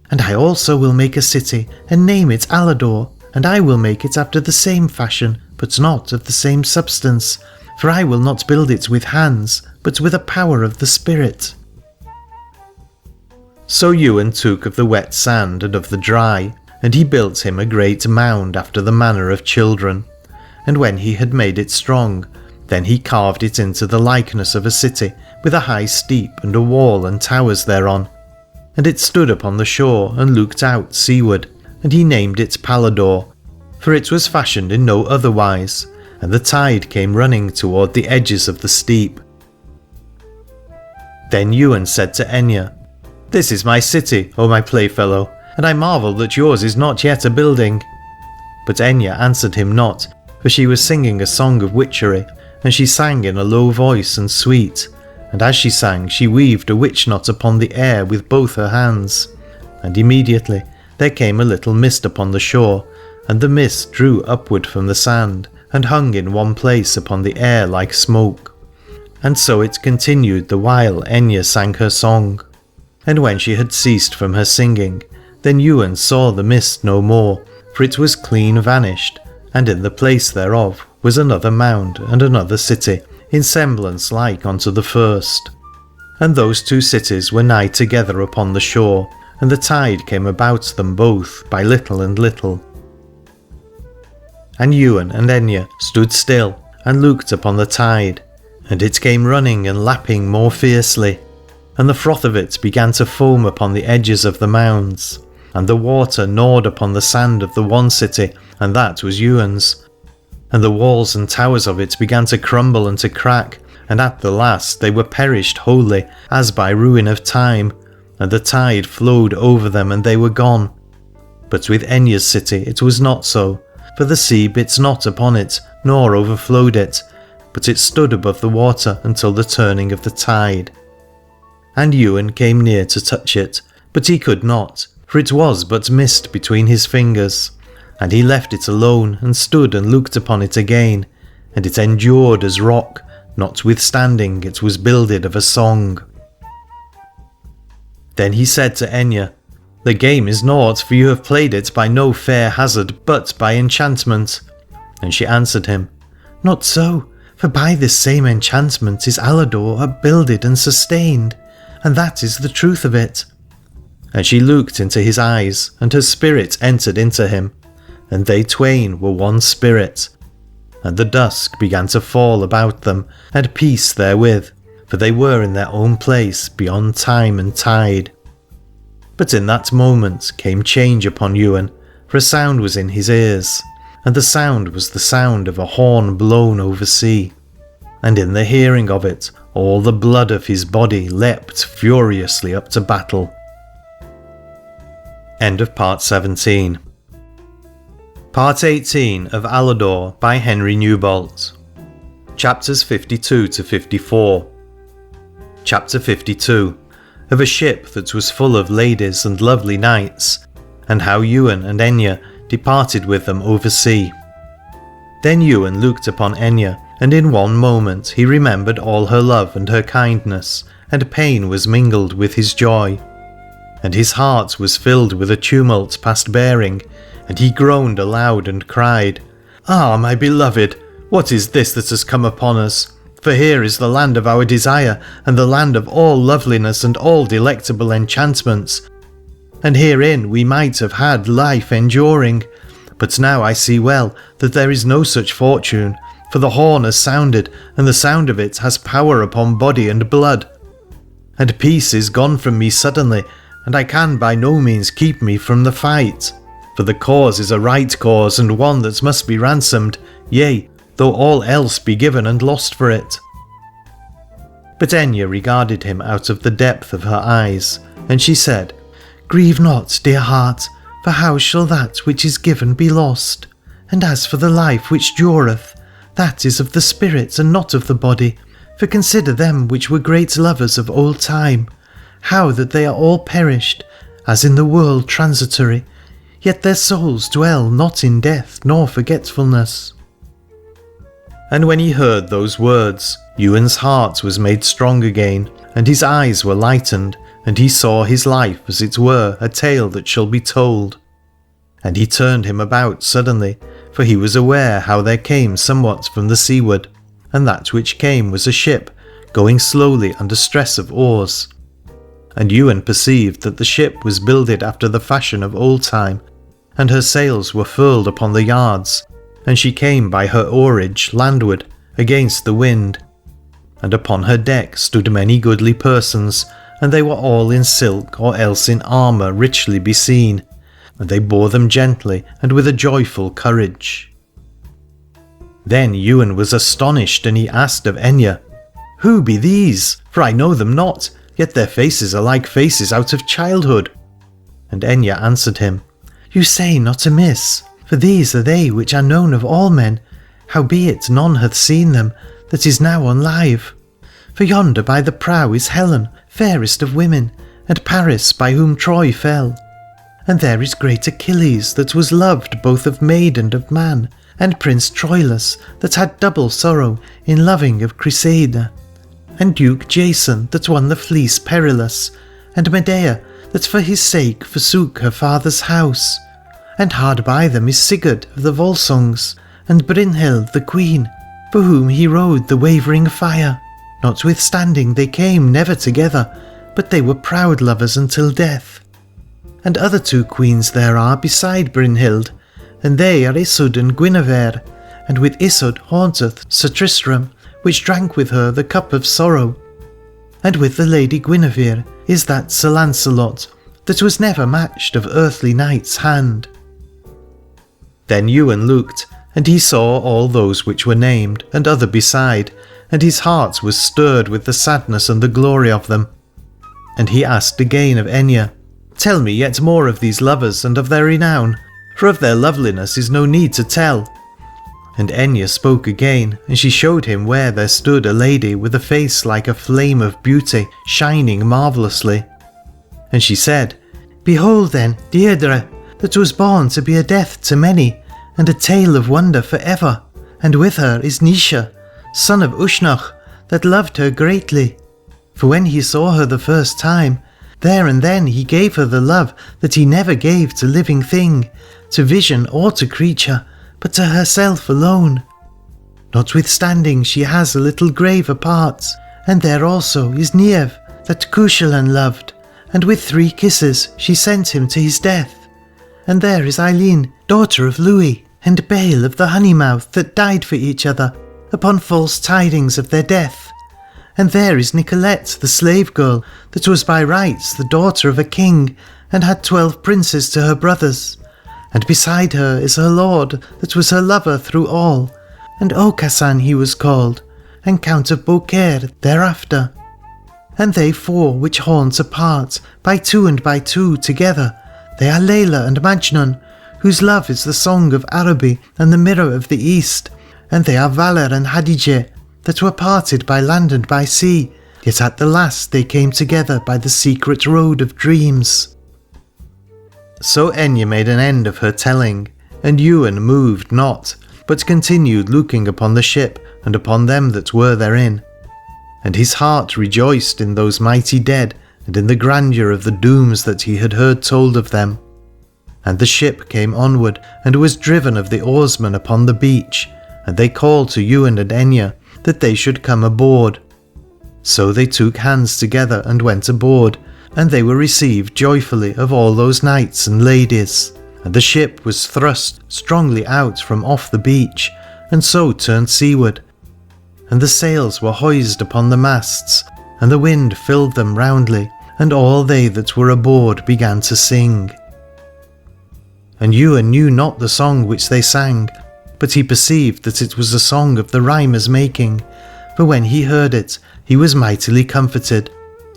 B: And I also will make a city, and name it Aladore, and I will make it after the same fashion, but not of the same substance, for I will not build it with hands, but with a power of the spirit." So Ywain took of the wet sand and of the dry, and he built him a great mound after the manner of children. And when he had made it strong, then he carved it into the likeness of a city, with a high steep and a wall and towers thereon. And it stood upon the shore and looked out seaward, and he named it Paladore, for it was fashioned in no other wise, and the tide came running toward the edges of the steep. Then Ywain said to Enya, "This is my city, O my playfellow, and I marvel that yours is not yet a building." But Enya answered him not, for she was singing a song of witchery, and she sang in a low voice and sweet, and as she sang she weaved a witch knot upon the air with both her hands. And immediately there came a little mist upon the shore, and the mist drew upward from the sand, and hung in one place upon the air like smoke. And so it continued the while Enya sang her song. And when she had ceased from her singing, then Ywain saw the mist no more, for it was clean vanished, and in the place thereof was another mound and another city, in semblance like unto the first. And those 2 cities were nigh together upon the shore, and the tide came about them both by little and little. And Ywain and Enya stood still, and looked upon the tide, and it came running and lapping more fiercely, and the froth of it began to foam upon the edges of the mounds, and the water gnawed upon the sand of the one city, and that was Ywain's. And the walls and towers of it began to crumble and to crack, and at the last they were perished wholly, as by ruin of time, and the tide flowed over them, and they were gone. But with Enya's city it was not so, for the sea bit not upon it, nor overflowed it, but it stood above the water until the turning of the tide. And Ywain came near to touch it, but he could not, for it was but mist between his fingers. And he left it alone, and stood and looked upon it again, and it endured as rock, notwithstanding it was builded of a song. Then he said to Enya, "The game is naught, for you have played it by no fair hazard, but by enchantment." And she answered him, "Not so, for by this same enchantment is Aladore upbuilded and sustained, and that is the truth of it." And she looked into his eyes, and her spirit entered into him, and they twain were one spirit. And the dusk began to fall about them, and peace therewith, for they were in their own place beyond time and tide. But in that moment came change upon Ywain, for a sound was in his ears, and the sound was the sound of a horn blown over sea. And in the hearing of it, all the blood of his body leapt furiously up to battle. End of Part 17. Part 18 of Aladore by Henry Newbolt. Chapters 52 to 54. Chapter 52, of a ship that was full of ladies and lovely knights, and how Ywain and Enya departed with them over sea. Then Ywain looked upon Enya, and in one moment he remembered all her love and her kindness, and pain was mingled with his joy. And his heart was filled with a tumult past bearing, and he groaned aloud and cried, "Ah, my beloved, what is this that has come upon us? For here is the land of our desire, and the land of all loveliness and all delectable enchantments. And herein we might have had life enduring, But now I see well that there is no such fortune, for the horn has sounded, and the sound of it has power upon body and blood. And peace is gone from me suddenly, and I can by no means keep me from the fight. For the cause is a right cause, and one that must be ransomed, yea, though all else be given and lost for it." But Enya regarded him out of the depth of her eyes, and she said, "Grieve not, dear heart, for how shall that which is given be lost? And as for the life which dureth, that is of the spirit and not of the body. For consider them which were great lovers of old time, how that they are all perished, as in the world transitory, yet their souls dwell not in death nor forgetfulness." And when he heard those words, Ywain's heart was made strong again, and his eyes were lightened, and he saw his life as it were a tale that shall be told. And he turned him about suddenly, for he was aware how there came somewhat from the seaward, and that which came was a ship, going slowly under stress of oars. And Ywain perceived that the ship was builded after the fashion of old time, and her sails were furled upon the yards, and she came by her oarage landward against the wind. And upon her deck stood many goodly persons, and they were all in silk or else in armour richly beseen, and they bore them gently and with a joyful courage. Then Ywain was astonished, and he asked of Enya, "Who be these? For I know them not, yet their faces are like faces out of childhood." And Enya answered him, "You say not amiss, for these are they which are known of all men, howbeit none hath seen them that is now alive. For yonder by the prow is Helen, fairest of women, and Paris by whom Troy fell. And there is great Achilles that was loved both of maid and of man, and Prince Troilus that had double sorrow in loving of Criseyde, and Duke Jason that won the fleece perilous, and Medea that for his sake forsook her father's house. And hard by them is Sigurd of the Volsungs, and Brynhild the queen, for whom he rode the wavering fire. Notwithstanding they came never together, but they were proud lovers until death. And other two queens there are beside Brynhild, and they are Isud and Guinevere, and with Isud haunteth Sir Tristram, which drank with her the cup of sorrow. And with the lady Guinevere is that Sir Lancelot, that was never matched of earthly knight's hand." Then Ywain looked, and he saw all those which were named, and other beside, and his heart was stirred with the sadness and the glory of them. And he asked again of Enya, "Tell me yet more of these lovers and of their renown, for of their loveliness is no need to tell." And Enya spoke again, and she showed him where there stood a lady with a face like a flame of beauty, shining marvellously. And she said, "Behold then Deirdre, that was born to be a death to many, and a tale of wonder for ever, and with her is Naoise, son of Usnach, that loved her greatly. For when he saw her the first time, there and then he gave her the love that he never gave to living thing, to vision or to creature, but to herself alone. Notwithstanding she has a little grave apart, and there also is Niamh, that Cuchulainn loved, and with 3 kisses she sent him to his death. And there is Eileen, daughter of Louis, and Bale of the Honeymouth, that died for each other, upon false tidings of their death. And there is Nicolette, the slave girl, that was by rights the daughter of a king, and had 12 princes to her brothers. And beside her is her lord, that was her lover through all, and Aucassin he was called, and Count of Beaucaire thereafter. And they 4 which haunt apart, by 2 and by 2 together, they are Layla and Majnun, whose love is the song of Araby and the mirror of the East, and they are Valor and Hadijeh, that were parted by land and by sea, yet at the last they came together by the secret road of dreams." So Enya made an end of her telling, and Ywain moved not, but continued looking upon the ship and upon them that were therein. And his heart rejoiced in those mighty dead, and in the grandeur of the dooms that he had heard told of them. And the ship came onward, and was driven of the oarsmen upon the beach, and they called to Ywain and Enya that they should come aboard. So they took hands together and went aboard, and they were received joyfully of all those knights and ladies, and the ship was thrust strongly out from off the beach, and so turned seaward. And the sails were hoised upon the masts, and the wind filled them roundly, and all they that were aboard began to sing. And Ywain knew not the song which they sang, but he perceived that it was the song of the rhymer's making, for when he heard it, he was mightily comforted,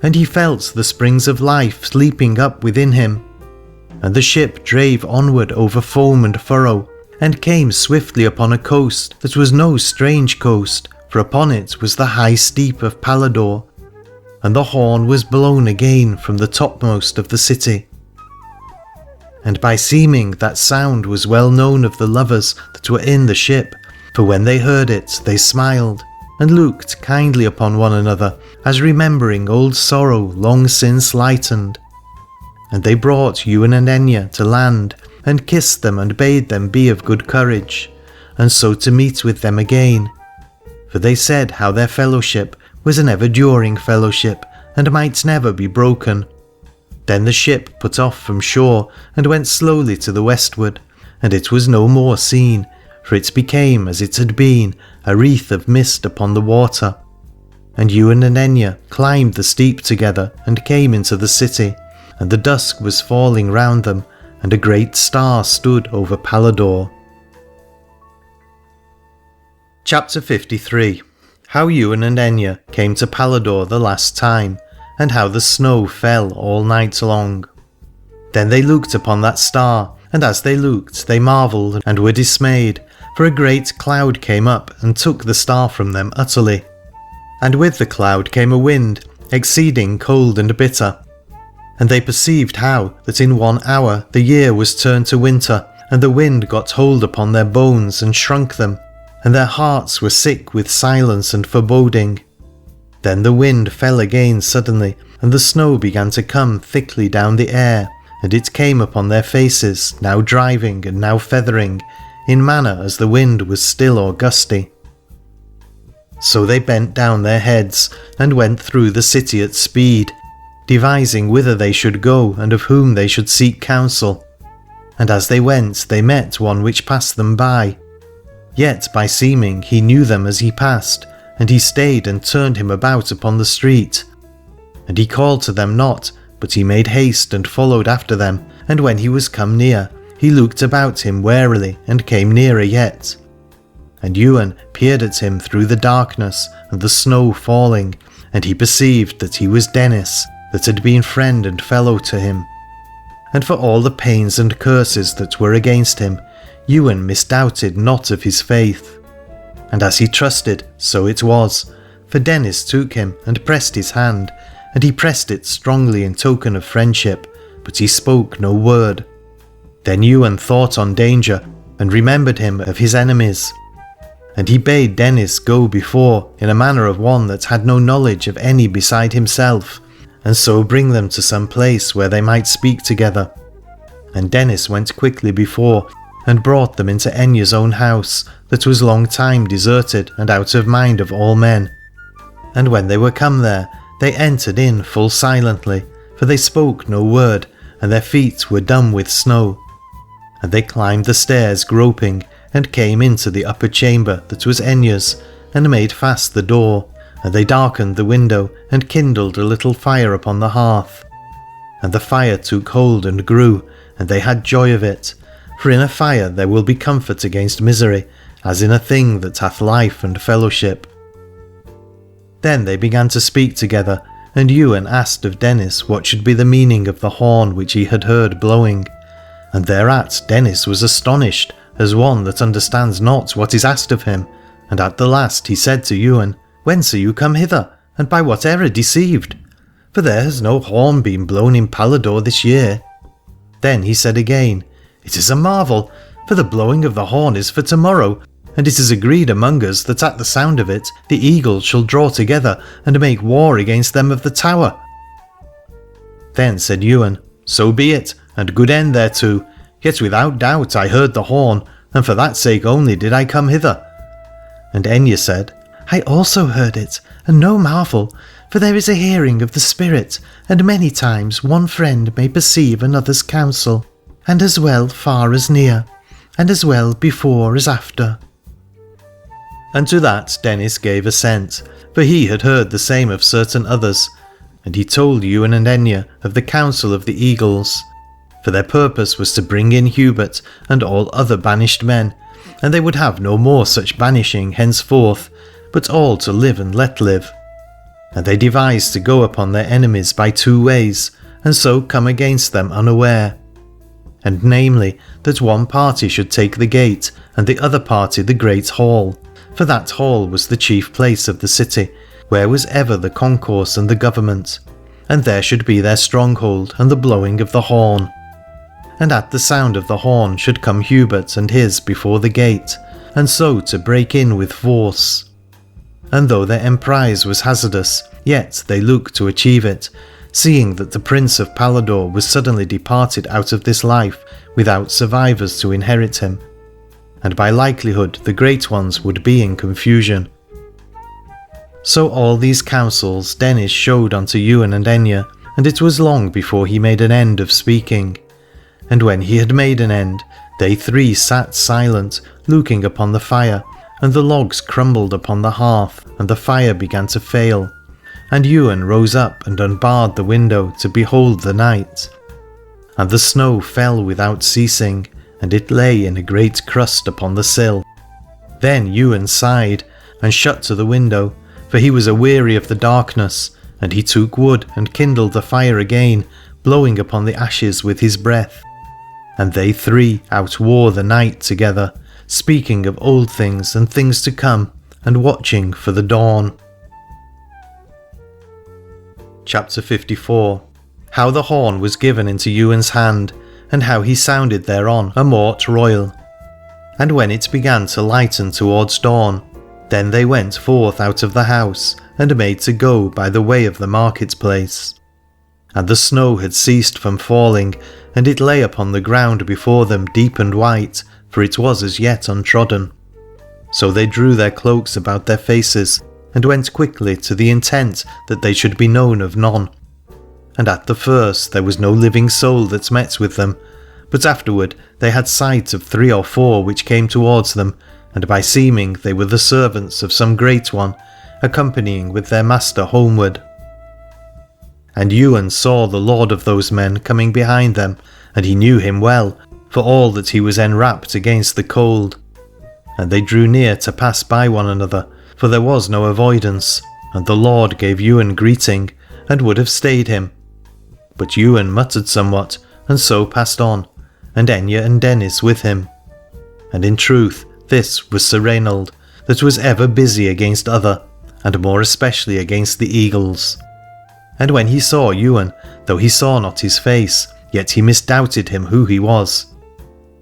B: and he felt the springs of life leaping up within him. And the ship drave onward over foam and furrow, and came swiftly upon a coast that was no strange coast, for upon it was the high steep of Paladore, and the horn was blown again from the topmost of the city. And by seeming that sound was well known of the lovers that were in the ship, for when they heard it they smiled, and looked kindly upon one another, as remembering old sorrow long since lightened. And they brought Ywain and Aithne to land, and kissed them and bade them be of good courage, and so to meet with them again. For they said how their fellowship was an ever-during fellowship, and might never be broken. Then the ship put off from shore, and went slowly to the westward, and it was no more seen, for it became as it had been, a wreath of mist upon the water. And Ywain and Aithne climbed the steep together, and came into the city, and the dusk was falling round them, and a great star stood over Paladore. Chapter 53. How Ywain and Aithne came to Paladore the last time, and how the snow fell all night long. Then they looked upon that star, and as they looked they marvelled and were dismayed, for a great cloud came up and took the star from them utterly. And with the cloud came a wind, exceeding cold and bitter. And they perceived how that in 1 hour the year was turned to winter, and the wind got hold upon their bones and shrunk them, and their hearts were sick with silence and foreboding. Then the wind fell again suddenly, and the snow began to come thickly down the air, and it came upon their faces, now driving and now feathering, in manner as the wind was still or gusty. So they bent down their heads, and went through the city at speed, devising whither they should go, and of whom they should seek counsel. And as they went they met one which passed them by. Yet by seeming he knew them as he passed, and he stayed and turned him about upon the street. And he called to them not, but he made haste and followed after them, and when he was come near, he looked about him warily, and came nearer yet. And Ywain peered at him through the darkness and the snow falling, and he perceived that he was Dennis, that had been friend and fellow to him. And for all the pains and curses that were against him, Ywain misdoubted not of his faith. And as he trusted, so it was, for Dennis took him and pressed his hand, and he pressed it strongly in token of friendship, but he spoke no word. Then Ywain thought on danger, and remembered him of his enemies. And he bade Dennis go before, in a manner of one that had no knowledge of any beside himself, and so bring them to some place where they might speak together. And Dennis went quickly before, and brought them into Aithne's own house, that was long time deserted and out of mind of all men. And when they were come there, they entered in full silently, for they spoke no word, and their feet were dumb with snow. And they climbed the stairs groping, and came into the upper chamber that was Aithne's, and made fast the door, and they darkened the window, and kindled a little fire upon the hearth. And the fire took hold and grew, and they had joy of it, for in a fire there will be comfort against misery, as in a thing that hath life and fellowship. Then they began to speak together, and Ywain asked of Dennis what should be the meaning of the horn which he had heard blowing. And thereat Dennis was astonished, as one that understands not what is asked of him, and at the last he said to Ywain, "Whence are you come hither, and by what error deceived? For there has no horn been blown in Paladore this year." Then he said again, "It is a marvel, for the blowing of the horn is for tomorrow, and it is agreed among us that at the sound of it the eagles shall draw together and make war against them of the tower." Then said Ywain, "So be it, and good end thereto, yet without doubt I heard the horn, and for that sake only did I come hither." And Aithne said, "I also heard it, and no marvel, for there is a hearing of the spirit, and many times one friend may perceive another's counsel." and as well far as near, and as well before as after." And to that Dennis gave assent, for he had heard the same of certain others, and he told Ywain and Enya of the council of the Eagles, for their purpose was to bring in Hubert and all other banished men, and they would have no more such banishing henceforth, but all to live and let live. And they devised to go upon their enemies by 2 ways, and so come against them unaware. And namely, that one party should take the gate, and the other party the great hall, for that hall was the chief place of the city, where was ever the concourse and the government, and there should be their stronghold and the blowing of the horn. And at the sound of the horn should come Hubert and his before the gate, and so to break in with force. And though their emprise was hazardous, yet they looked to achieve it, seeing that the Prince of Paladore was suddenly departed out of this life without survivors to inherit him, and by likelihood the great ones would be in confusion. So all these counsels Dennis showed unto Ywain and Enya, and it was long before he made an end of speaking. And when he had made an end, they 3 sat silent, looking upon the fire, and the logs crumbled upon the hearth, and the fire began to fail. And Ywain rose up and unbarred the window to behold the night. And the snow fell without ceasing, and it lay in a great crust upon the sill. Then Ywain sighed, and shut to the window, for he was aweary of the darkness, and he took wood and kindled the fire again, blowing upon the ashes with his breath. And they 3 outwore the night together, speaking of old things and things to come, and watching for the dawn. Chapter 54. How the horn was given into Ywain's hand, and how he sounded thereon a mort royal. And when it began to lighten towards dawn, then they went forth out of the house, and made to go by the way of the marketplace. And the snow had ceased from falling, and it lay upon the ground before them deep and white, for it was as yet untrodden. So they drew their cloaks about their faces, and went quickly to the intent that they should be known of none. And at the first there was no living soul that met with them, but afterward they had sight of 3 or 4 which came towards them, and by seeming they were the servants of some great one, accompanying with their master homeward. And Ywain saw the lord of those men coming behind them, and he knew him well, for all that he was enwrapped against the cold. And they drew near to pass by one another, for there was no avoidance, and the lord gave Ywain greeting, and would have stayed him. But Ywain muttered somewhat, and so passed on, and Enya and Dennis with him. And in truth this was Sir Rainald, that was ever busy against other, and more especially against the eagles. And when he saw Ywain, though he saw not his face, yet he misdoubted him who he was.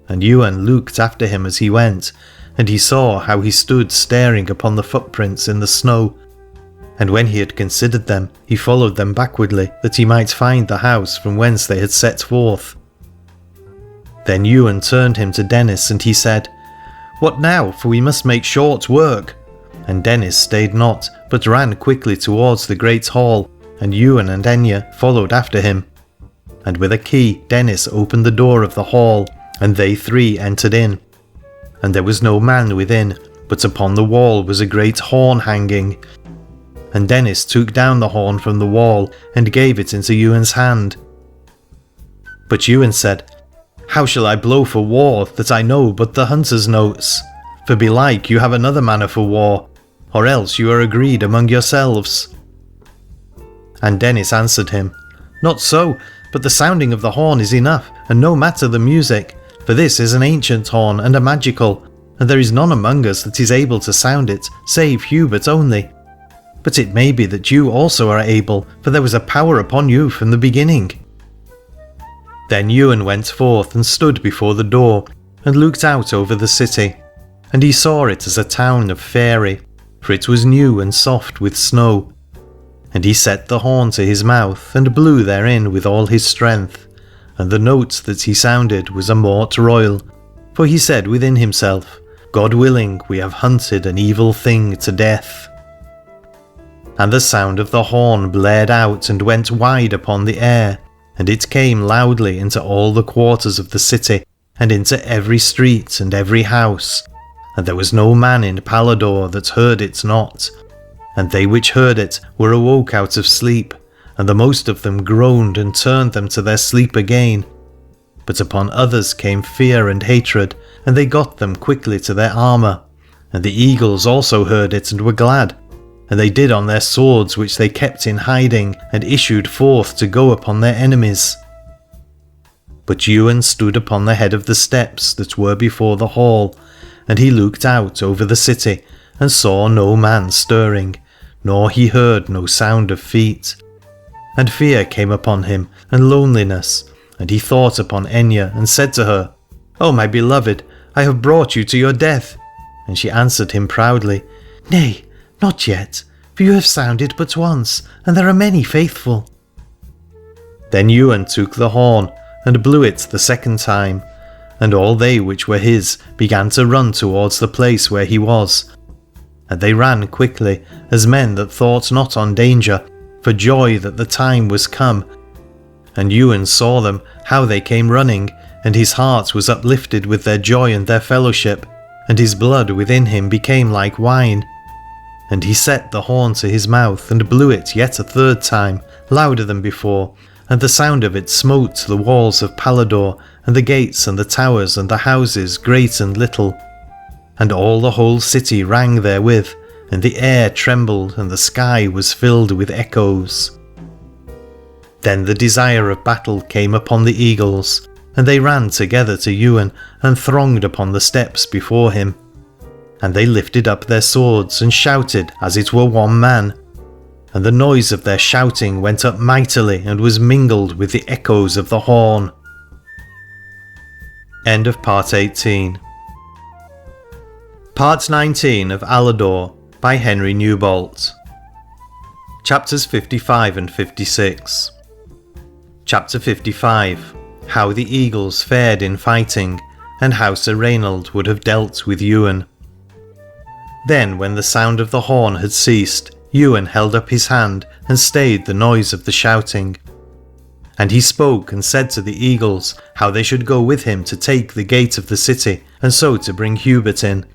B: And Ywain looked after him as he went, and he saw how he stood staring upon the footprints in the snow. And when he had considered them, he followed them backwardly, that he might find the house from whence they had set forth. Then Ywain turned him to Dennis, and he said, "What now, for we must make short work." And Dennis stayed not, but ran quickly towards the great hall, and Ywain and Enya followed after him. And with a key Dennis opened the door of the hall, and they 3 entered in. And there was no man within, but upon the wall was a great horn hanging. And Dennis took down the horn from the wall, and gave it into Ywain's hand. But Ywain said, "How shall I blow for war, that I know but the hunter's notes? For belike you have another manner for war, or else you are agreed among yourselves." And Dennis answered him, "Not so, but the sounding of the horn is enough, and no matter the music, for this is an ancient horn and a magical, and there is none among us that is able to sound it, save Hubert only. But it may be that you also are able, for there was a power upon you from the beginning." Then Ywain went forth and stood before the door, and looked out over the city, and he saw it as a town of faerie, for it was new and soft with snow. And he set the horn to his mouth, and blew therein with all his strength, and the note that he sounded was a mort royal, for he said within himself, "God willing, we have hunted an evil thing to death." And the sound of the horn blared out and went wide upon the air, and it came loudly into all the quarters of the city, and into every street and every house, and there was no man in Paladore that heard it not. And they which heard it were awoke out of sleep, and the most of them groaned and turned them to their sleep again. But upon others came fear and hatred, and they got them quickly to their armour. And the eagles also heard it and were glad, and they did on their swords which they kept in hiding, and issued forth to go upon their enemies. But Ywain stood upon the head of the steps that were before the hall, and he looked out over the city, and saw no man stirring, nor he heard no sound of feet. And fear came upon him, and loneliness, and he thought upon Aithne, and said to her, "O my beloved, I have brought you to your death." And she answered him proudly, "Nay, not yet, for you have sounded but once, and there are many faithful." Then Ywain took the horn, and blew it the second time, and all they which were his began to run towards the place where he was. And they ran quickly, as men that thought not on danger, for joy that the time was come. And Ywain saw them, how they came running, and his heart was uplifted with their joy and their fellowship, and his blood within him became like wine. And he set the horn to his mouth, and blew it yet a third time, louder than before, and the sound of it smote the walls of Paladore, and the gates and the towers and the houses great and little. And all the whole city rang therewith, and the air trembled, and the sky was filled with echoes. Then the desire of battle came upon the eagles, and they ran together to Ywain, and thronged upon the steps before him. And they lifted up their swords, and shouted as it were one man. And the noise of their shouting went up mightily, and was mingled with the echoes of the horn. End of Part 18. Part 19 of Aladore by Henry Newbolt. Chapters 55 and 56. Chapter 55. How the eagles fared in fighting, and how Sir Rainald would have dealt with Ywain. Then when the sound of the horn had ceased, Ywain held up his hand, and stayed the noise of the shouting. And he spoke and said to the eagles how they should go with him to take the gate of the city, and so to bring Hubert in.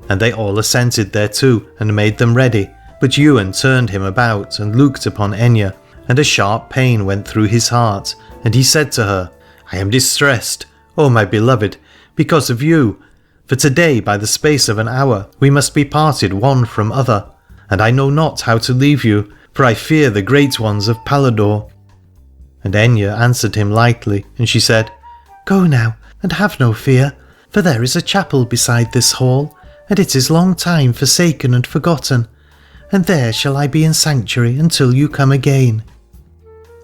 B: And they all assented thereto, and made them ready. But Ywain turned him about, and looked upon Aithne, and a sharp pain went through his heart, and he said to her, "I am distressed, O my beloved, because of you. For today, by the space of an hour, we must be parted one from other, and I know not how to leave you, for I fear the great ones of Paladore." And Aithne answered him lightly, and she said, "Go now, and have no fear, for there is a chapel beside this hall, and it is long time forsaken and forgotten, and there shall I be in sanctuary until you come again."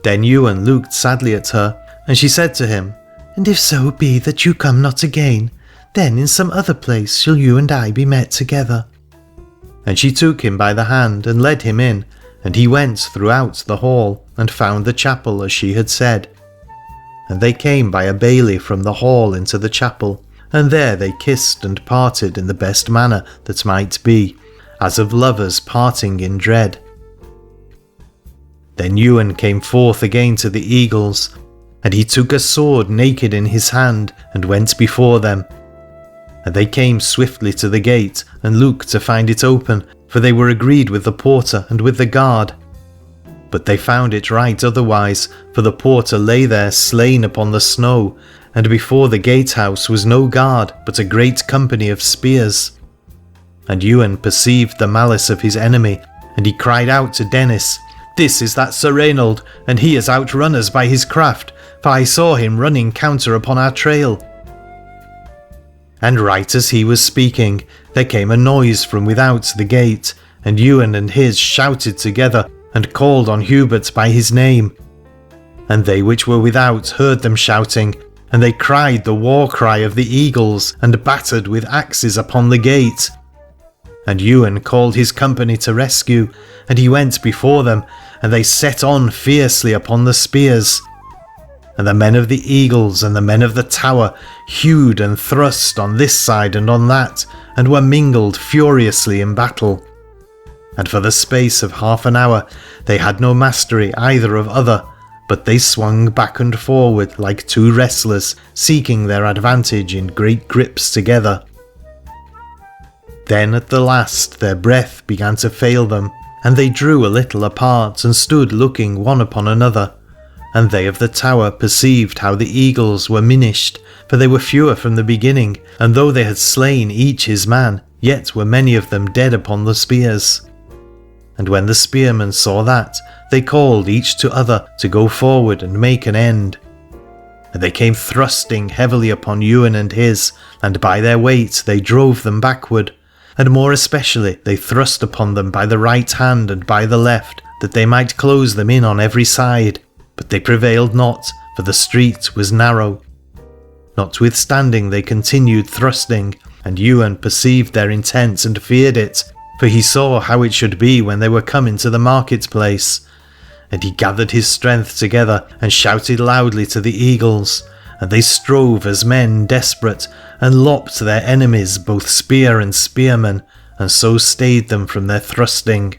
B: Then Ywain looked sadly at her, and she said to him, "And if so be that you come not again, then in some other place shall you and I be met together." And she took him by the hand, and led him in, and he went throughout the hall, and found the chapel as she had said. And they came by a bailey from the hall into the chapel, and there they kissed and parted in the best manner that might be, as of lovers parting in dread. Then Ywain came forth again to the eagles, and he took a sword naked in his hand, and went before them. And they came swiftly to the gate, and looked to find it open, for they were agreed with the porter and with the guard. But they found it right otherwise, for the porter lay there slain upon the snow, and before the gatehouse was no guard, but a great company of spears. And Ywain perceived the malice of his enemy, and he cried out to Dennis, "This is that Sir Rainald, and he has outrun us by his craft, for I saw him running counter upon our trail." And right as he was speaking, there came a noise from without the gate, and Ywain and his shouted together, and called on Hubert by his name. And they which were without heard them shouting, and they cried the war cry of the eagles, and battered with axes upon the gate. And Ywain called his company to rescue, and he went before them, and they set on fiercely upon the spears. And the men of the eagles and the men of the tower hewed and thrust on this side and on that, and were mingled furiously in battle. And for the space of half an hour they had no mastery either of other, but they swung back and forward like two wrestlers seeking their advantage in great grips together. Then at the last their breath began to fail them, and they drew a little apart and stood looking one upon another. And they of the tower perceived how the eagles were minished, for they were fewer from the beginning, and though they had slain each his man, yet were many of them dead upon the spears. And when the spearmen saw that, they called each to other to go forward and make an end. And they came thrusting heavily upon Ywain and his, and by their weight they drove them backward, and more especially they thrust upon them by the right hand and by the left, that they might close them in on every side. But they prevailed not, for the street was narrow. Notwithstanding they continued thrusting, and Ywain perceived their intent and feared it, for he saw how it should be when they were come into the marketplace. And he gathered his strength together and shouted loudly to the eagles, and they strove as men desperate, and lopped their enemies both spear and spearman, and so stayed them from their thrusting.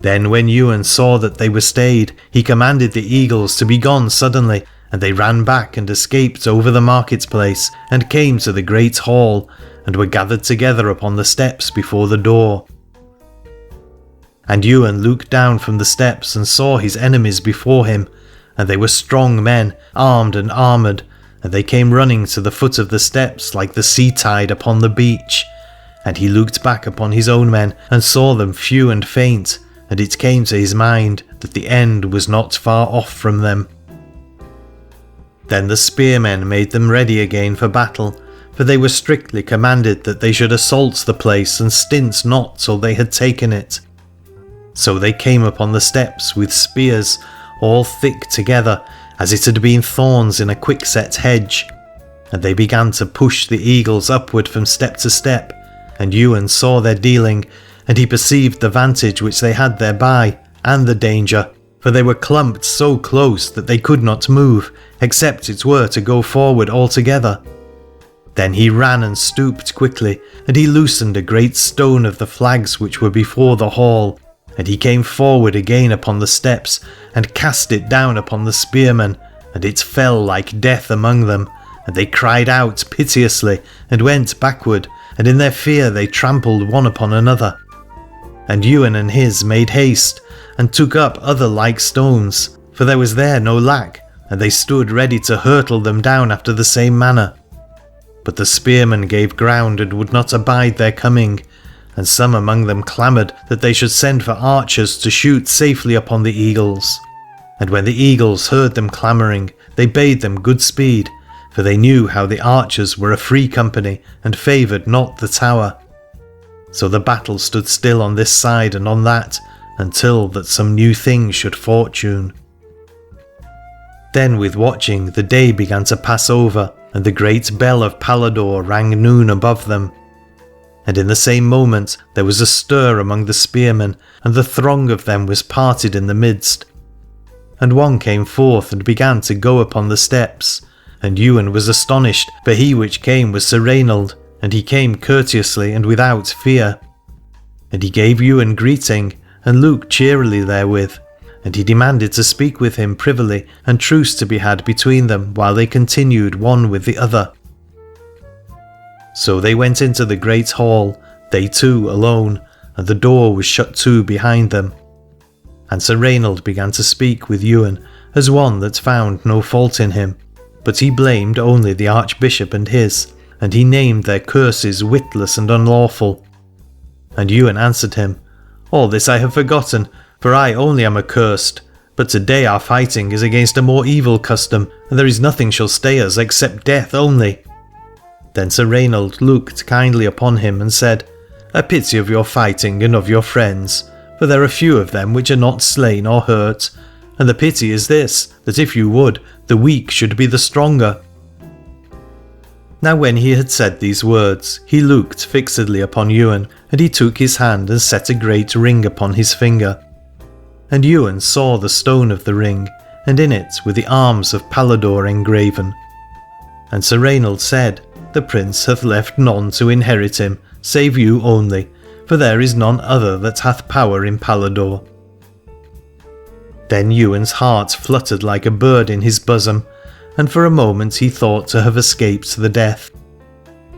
B: Then when Ywain saw that they were stayed, he commanded the eagles to be gone suddenly, and they ran back and escaped over the marketplace, and came to the great hall, and were gathered together upon the steps before the door. And Ywain looked down from the steps and saw his enemies before him, and they were strong men, armed and armoured, and they came running to the foot of the steps like the sea tide upon the beach. And he looked back upon his own men, and saw them few and faint, and it came to his mind that the end was not far off from them. Then the spearmen made them ready again for battle, for they were strictly commanded that they should assault the place and stint not till they had taken it. So they came upon the steps with spears, all thick together, as it had been thorns in a quickset hedge, and they began to push the eagles upward from step to step, and Ywain saw their dealing, and he perceived the vantage which they had thereby, and the danger, for they were clumped so close that they could not move, except it were to go forward altogether. Then he ran and stooped quickly, and he loosened a great stone of the flags which were before the hall, and he came forward again upon the steps, and cast it down upon the spearmen, and it fell like death among them, and they cried out piteously, and went backward, and in their fear they trampled one upon another. And Ywain and his made haste, and took up other like stones, for there was there no lack, and they stood ready to hurtle them down after the same manner. But the spearmen gave ground and would not abide their coming, and some among them clamoured that they should send for archers to shoot safely upon the eagles. And when the eagles heard them clamouring, they bade them good speed, for they knew how the archers were a free company, and favoured not the tower. So the battle stood still on this side and on that, until that some new thing should fortune. Then with watching the day began to pass over, and the great bell of Paladore rang noon above them. And in the same moment there was a stir among the spearmen, and the throng of them was parted in the midst. And one came forth and began to go upon the steps, and Ywain was astonished, for he which came was Sir Rainald, and he came courteously and without fear. And he gave Ywain greeting, and looked cheerily therewith, and he demanded to speak with him privily, and truce to be had between them while they continued one with the other. So they went into the great hall, they two alone, and the door was shut to behind them. And Sir Rainald began to speak with Ywain as one that found no fault in him, but he blamed only the Archbishop and his, and he named their curses witless and unlawful. And Ywain answered him, "All this I have forgotten, for I only am accursed, but today our fighting is against a more evil custom, and there is nothing shall stay us except death only." Then Sir Rainald looked kindly upon him and said, "A pity of your fighting and of your friends, for there are few of them which are not slain or hurt, and the pity is this, that if you would, the weak should be the stronger." Now when he had said these words, he looked fixedly upon Ywain, and he took his hand and set a great ring upon his finger. And Ywain saw the stone of the ring, and in it were the arms of Paladore engraven. And Sir Rainald said, "The prince hath left none to inherit him, save you only, for there is none other that hath power in Paladore." Then Ywain's heart fluttered like a bird in his bosom, and for a moment he thought to have escaped the death.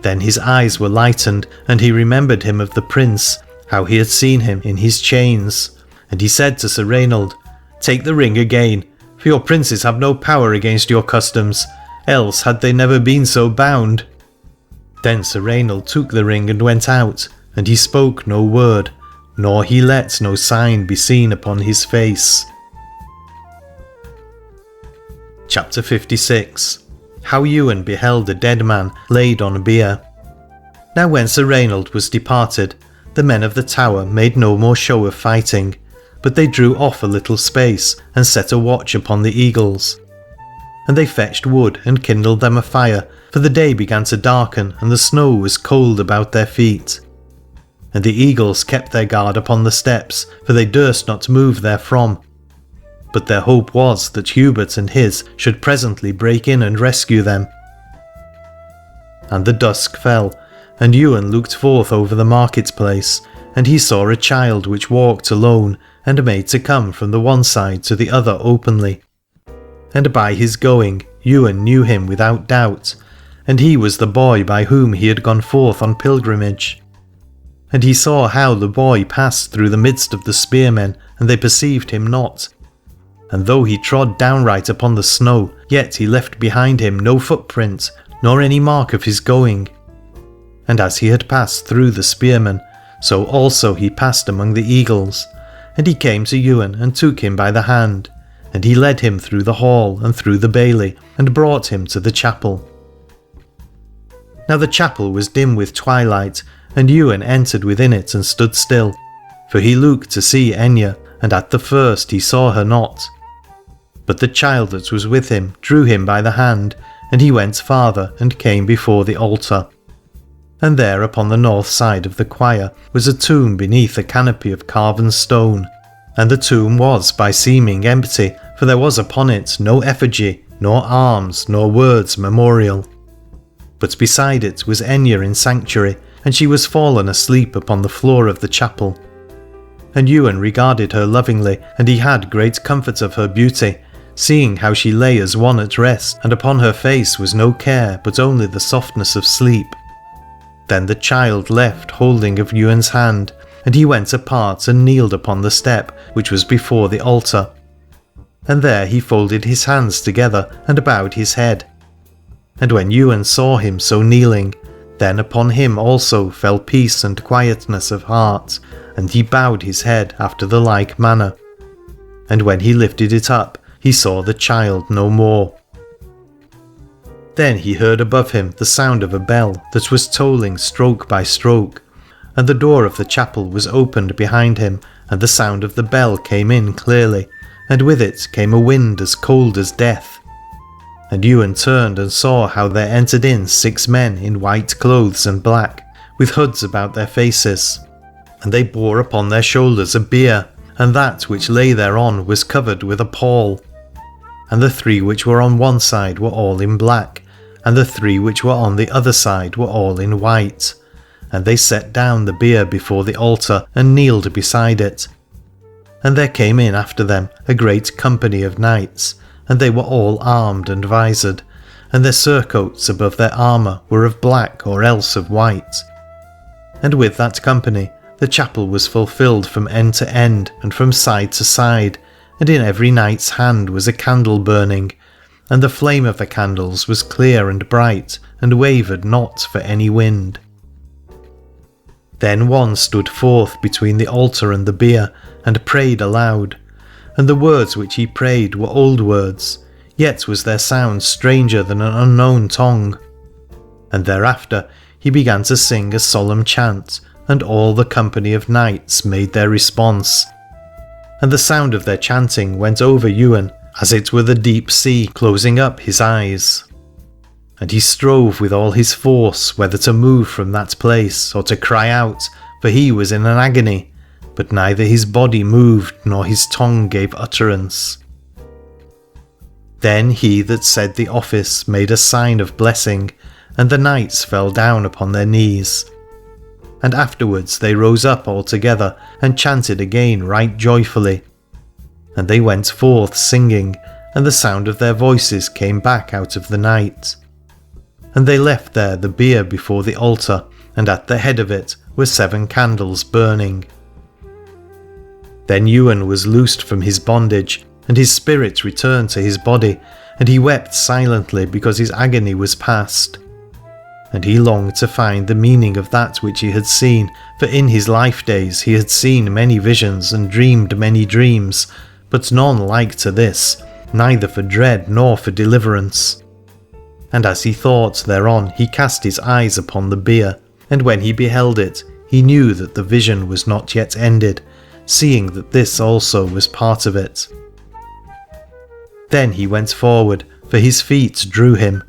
B: Then his eyes were lightened, and he remembered him of the prince, how he had seen him in his chains. And he said to Sir Rainald, "Take the ring again, for your princes have no power against your customs, else had they never been so bound." Then Sir Rainald took the ring and went out, and he spoke no word, nor he let no sign be seen upon his face. Chapter 56. How Ywain beheld a dead man laid on a bier. Now when Sir Rainald was departed, the men of the tower made no more show of fighting, but they drew off a little space and set a watch upon the eagles. And they fetched wood and kindled them a fire, for the day began to darken and the snow was cold about their feet. And the eagles kept their guard upon the steps, for they durst not move therefrom. But their hope was that Hubert and his should presently break in and rescue them. And the dusk fell, and Ywain looked forth over the marketplace, and he saw a child which walked alone, and made to come from the one side to the other openly. And by his going Ywain knew him without doubt, and he was the boy by whom he had gone forth on pilgrimage. And he saw how the boy passed through the midst of the spearmen, and they perceived him not. And though he trod downright upon the snow, yet he left behind him no footprint, nor any mark of his going. And as he had passed through the spearmen, so also he passed among the eagles. And he came to Ywain and took him by the hand, and he led him through the hall and through the bailey, and brought him to the chapel. Now the chapel was dim with twilight, and Ywain entered within it and stood still, for he looked to see Aithne, and at the first he saw her not. But the child that was with him drew him by the hand, and he went farther and came before the altar. And there upon the north side of the choir was a tomb beneath a canopy of carven stone, and the tomb was by seeming empty, for there was upon it no effigy, nor arms, nor words memorial. But beside it was Aithne in sanctuary, and she was fallen asleep upon the floor of the chapel. And Ywain regarded her lovingly, and he had great comfort of her beauty, seeing how she lay as one at rest, and upon her face was no care, but only the softness of sleep. Then the child left holding of Ywain's hand, and he went apart and kneeled upon the step which was before the altar. And there he folded his hands together and bowed his head. And when Ywain saw him so kneeling, then upon him also fell peace and quietness of heart, and he bowed his head after the like manner. And when he lifted it up, he saw the child no more. Then he heard above him the sound of a bell that was tolling stroke by stroke, and the door of the chapel was opened behind him, and the sound of the bell came in clearly, and with it came a wind as cold as death. And Ywain turned and saw how there entered in 6 men in white clothes and black, with hoods about their faces, and they bore upon their shoulders a bier, and that which lay thereon was covered with a pall. And the 3 which were on one side were all in black, and the 3 which were on the other side were all in white. And they set down the bier before the altar, and kneeled beside it. And there came in after them a great company of knights, and they were all armed and visored, and their surcoats above their armour were of black or else of white. And with that company the chapel was fulfilled from end to end, and from side to side, and in every knight's hand was a candle burning, and the flame of the candles was clear and bright, and wavered not for any wind. Then one stood forth between the altar and the bier, and prayed aloud, and the words which he prayed were old words, yet was their sound stranger than an unknown tongue. And thereafter he began to sing a solemn chant, and all the company of knights made their response. And the sound of their chanting went over Ywain, as it were the deep sea closing up his eyes. And he strove with all his force whether to move from that place or to cry out, for he was in an agony, but neither his body moved nor his tongue gave utterance. Then he that said the office made a sign of blessing, and the knights fell down upon their knees. And afterwards they rose up all together, and chanted again right joyfully. And they went forth singing, and the sound of their voices came back out of the night. And they left there the bier before the altar, and at the head of it were 7 candles burning. Then Ywain was loosed from his bondage, and his spirit returned to his body, and he wept silently because his agony was past. And he longed to find the meaning of that which he had seen, for in his life days he had seen many visions and dreamed many dreams, but none like to this, neither for dread nor for deliverance. And as he thought thereon, he cast his eyes upon the bier, and when he beheld it, he knew that the vision was not yet ended, seeing that this also was part of it. Then he went forward, for his feet drew him.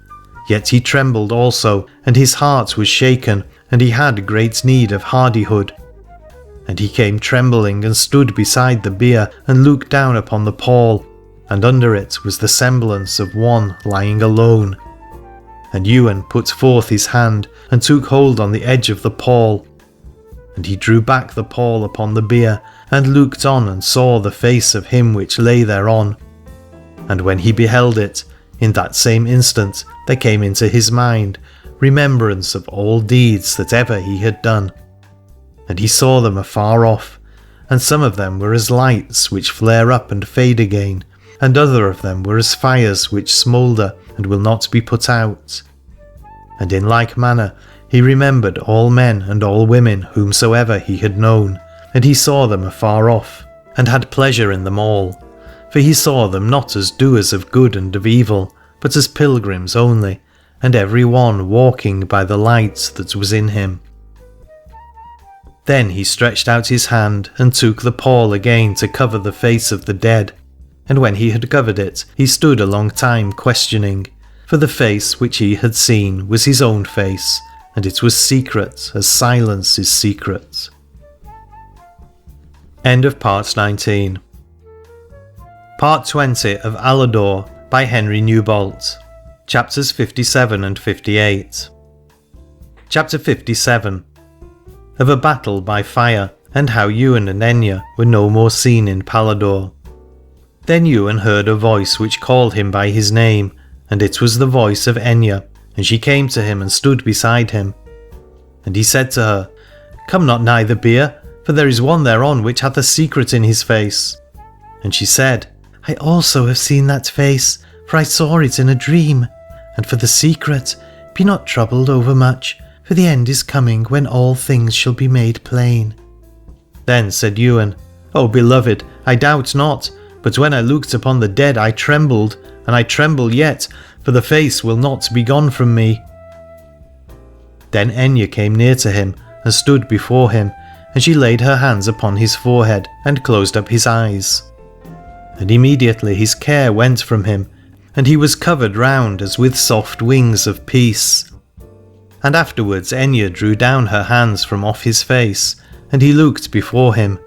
B: Yet he trembled also, and his heart was shaken, and he had great need of hardihood. And he came trembling and stood beside the bier, and looked down upon the pall, and under it was the semblance of one lying alone. And Ywain put forth his hand, and took hold on the edge of the pall. And he drew back the pall upon the bier, and looked on and saw the face of him which lay thereon. And when he beheld it, in that same instant there came into his mind remembrance of all deeds that ever he had done. And he saw them afar off, and some of them were as lights which flare up and fade again, and other of them were as fires which smoulder and will not be put out. And in like manner he remembered all men and all women whomsoever he had known, and he saw them afar off, and had pleasure in them all, for he saw them not as doers of good and of evil, but as pilgrims only, and every one walking by the light that was in him. Then he stretched out his hand, and took the pall again to cover the face of the dead, and when he had covered it, he stood a long time questioning, for the face which he had seen was his own face, and it was secret as silence is secret. End of Part 19. Part 20 of Aladore by Henry Newbolt. Chapters 57 and 58. Chapter 57. Of a battle by fire, and how Ywain and Aithne were no more seen in Paladore. Then Ywain heard a voice which called him by his name, and it was the voice of Aithne, and she came to him and stood beside him. And he said to her, Come not nigh the bier, for there is one thereon which hath a secret in his face. And she said, I also have seen that face, for I saw it in a dream. And for the secret, be not troubled overmuch, for the end is coming when all things shall be made plain. Then said Ywain, O beloved, I doubt not, but when I looked upon the dead I trembled, and I tremble yet, for the face will not be gone from me. Then Aithne came near to him, and stood before him, and she laid her hands upon his forehead, and closed up his eyes. And immediately his care went from him, and he was covered round as with soft wings of peace. And afterwards Aithne drew down her hands from off his face, and he looked before him,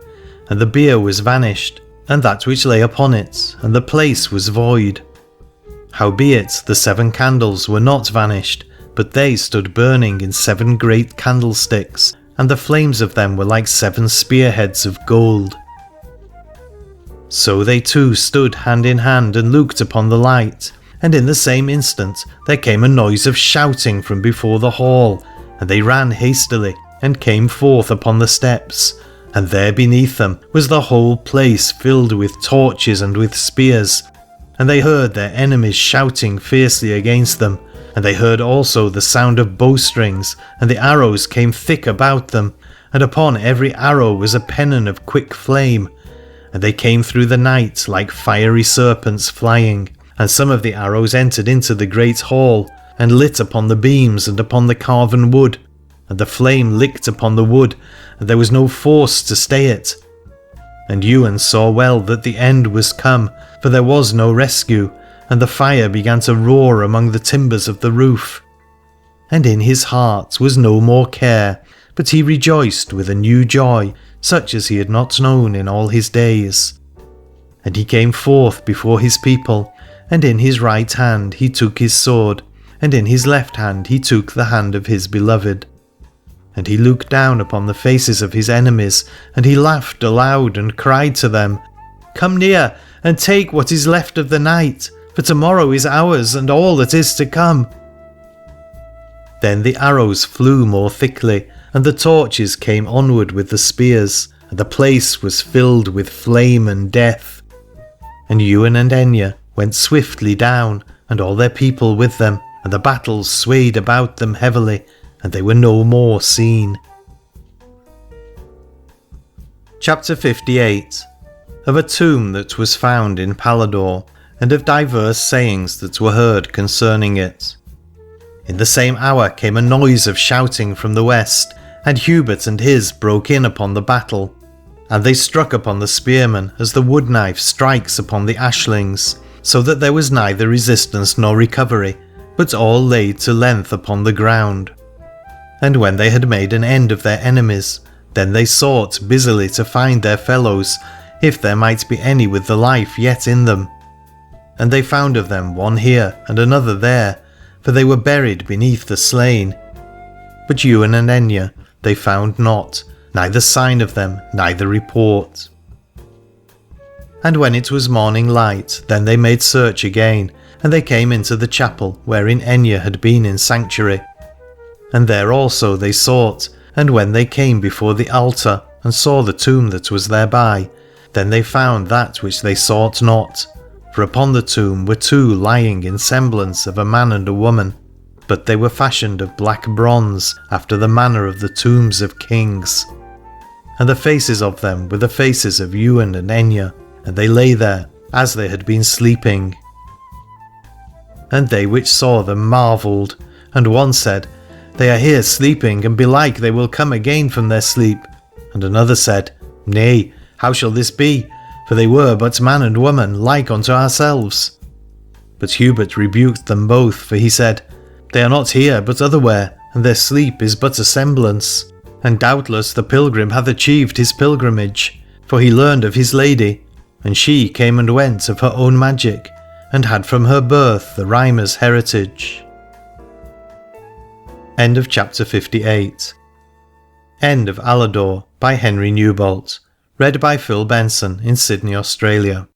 B: and the bier was vanished, and that which lay upon it, and the place was void. Howbeit the 7 candles were not vanished, but they stood burning in 7 great candlesticks, and the flames of them were like 7 spearheads of gold. So they two stood hand in hand and looked upon the light, and in the same instant there came a noise of shouting from before the hall, and they ran hastily, and came forth upon the steps, and there beneath them was the whole place filled with torches and with spears, and they heard their enemies shouting fiercely against them, and they heard also the sound of bowstrings, and the arrows came thick about them, and upon every arrow was a pennon of quick flame, and they came through the night like fiery serpents flying, and some of the arrows entered into the great hall, and lit upon the beams and upon the carven wood, and the flame licked upon the wood, and there was no force to stay it. And Ywain saw well that the end was come, for there was no rescue, and the fire began to roar among the timbers of the roof. And in his heart was no more care, but he rejoiced with a new joy, such as he had not known in all his days. And he came forth before his people, and in his right hand he took his sword, and in his left hand he took the hand of his beloved. And he looked down upon the faces of his enemies, and he laughed aloud and cried to them, Come near, and take what is left of the night, for tomorrow is ours and all that is to come." Then the arrows flew more thickly, and the torches came onward with the spears, and the place was filled with flame and death. And Ywain and Aithne went swiftly down, and all their people with them, and the battle swayed about them heavily, and they were no more seen. Chapter 58. Of a tomb that was found in Paladore, and of diverse sayings that were heard concerning it. In the same hour came a noise of shouting from the west, and Hubert and his broke in upon the battle, and they struck upon the spearmen as the wood knife strikes upon the ashlings, so that there was neither resistance nor recovery, but all laid to length upon the ground. And when they had made an end of their enemies, then they sought busily to find their fellows, if there might be any with the life yet in them. And they found of them one here and another there, for they were buried beneath the slain. But Ywain and Aithne they found not, neither sign of them, neither report. And when it was morning light, then they made search again, and they came into the chapel wherein Aithne had been in sanctuary. And there also they sought, and when they came before the altar, and saw the tomb that was thereby, then they found that which they sought not. For upon the tomb were two lying in semblance of a man and a woman, but they were fashioned of black bronze, after the manner of the tombs of kings. And the faces of them were the faces of Ywain and Aithne, and they lay there, as they had been sleeping. And they which saw them marvelled, and one said, "They are here sleeping, and belike they will come again from their sleep." And another said, "Nay, how shall this be? For they were but man and woman, like unto ourselves." But Hubert rebuked them both, for he said, "They are not here, but otherwhere, and their sleep is but a semblance. And doubtless the pilgrim hath achieved his pilgrimage, for he learned of his lady, and she came and went of her own magic, and had from her birth the rhymer's heritage." End of chapter 58. End of Aladore by Henry Newbolt. Read by Phil Benson in Sydney, Australia.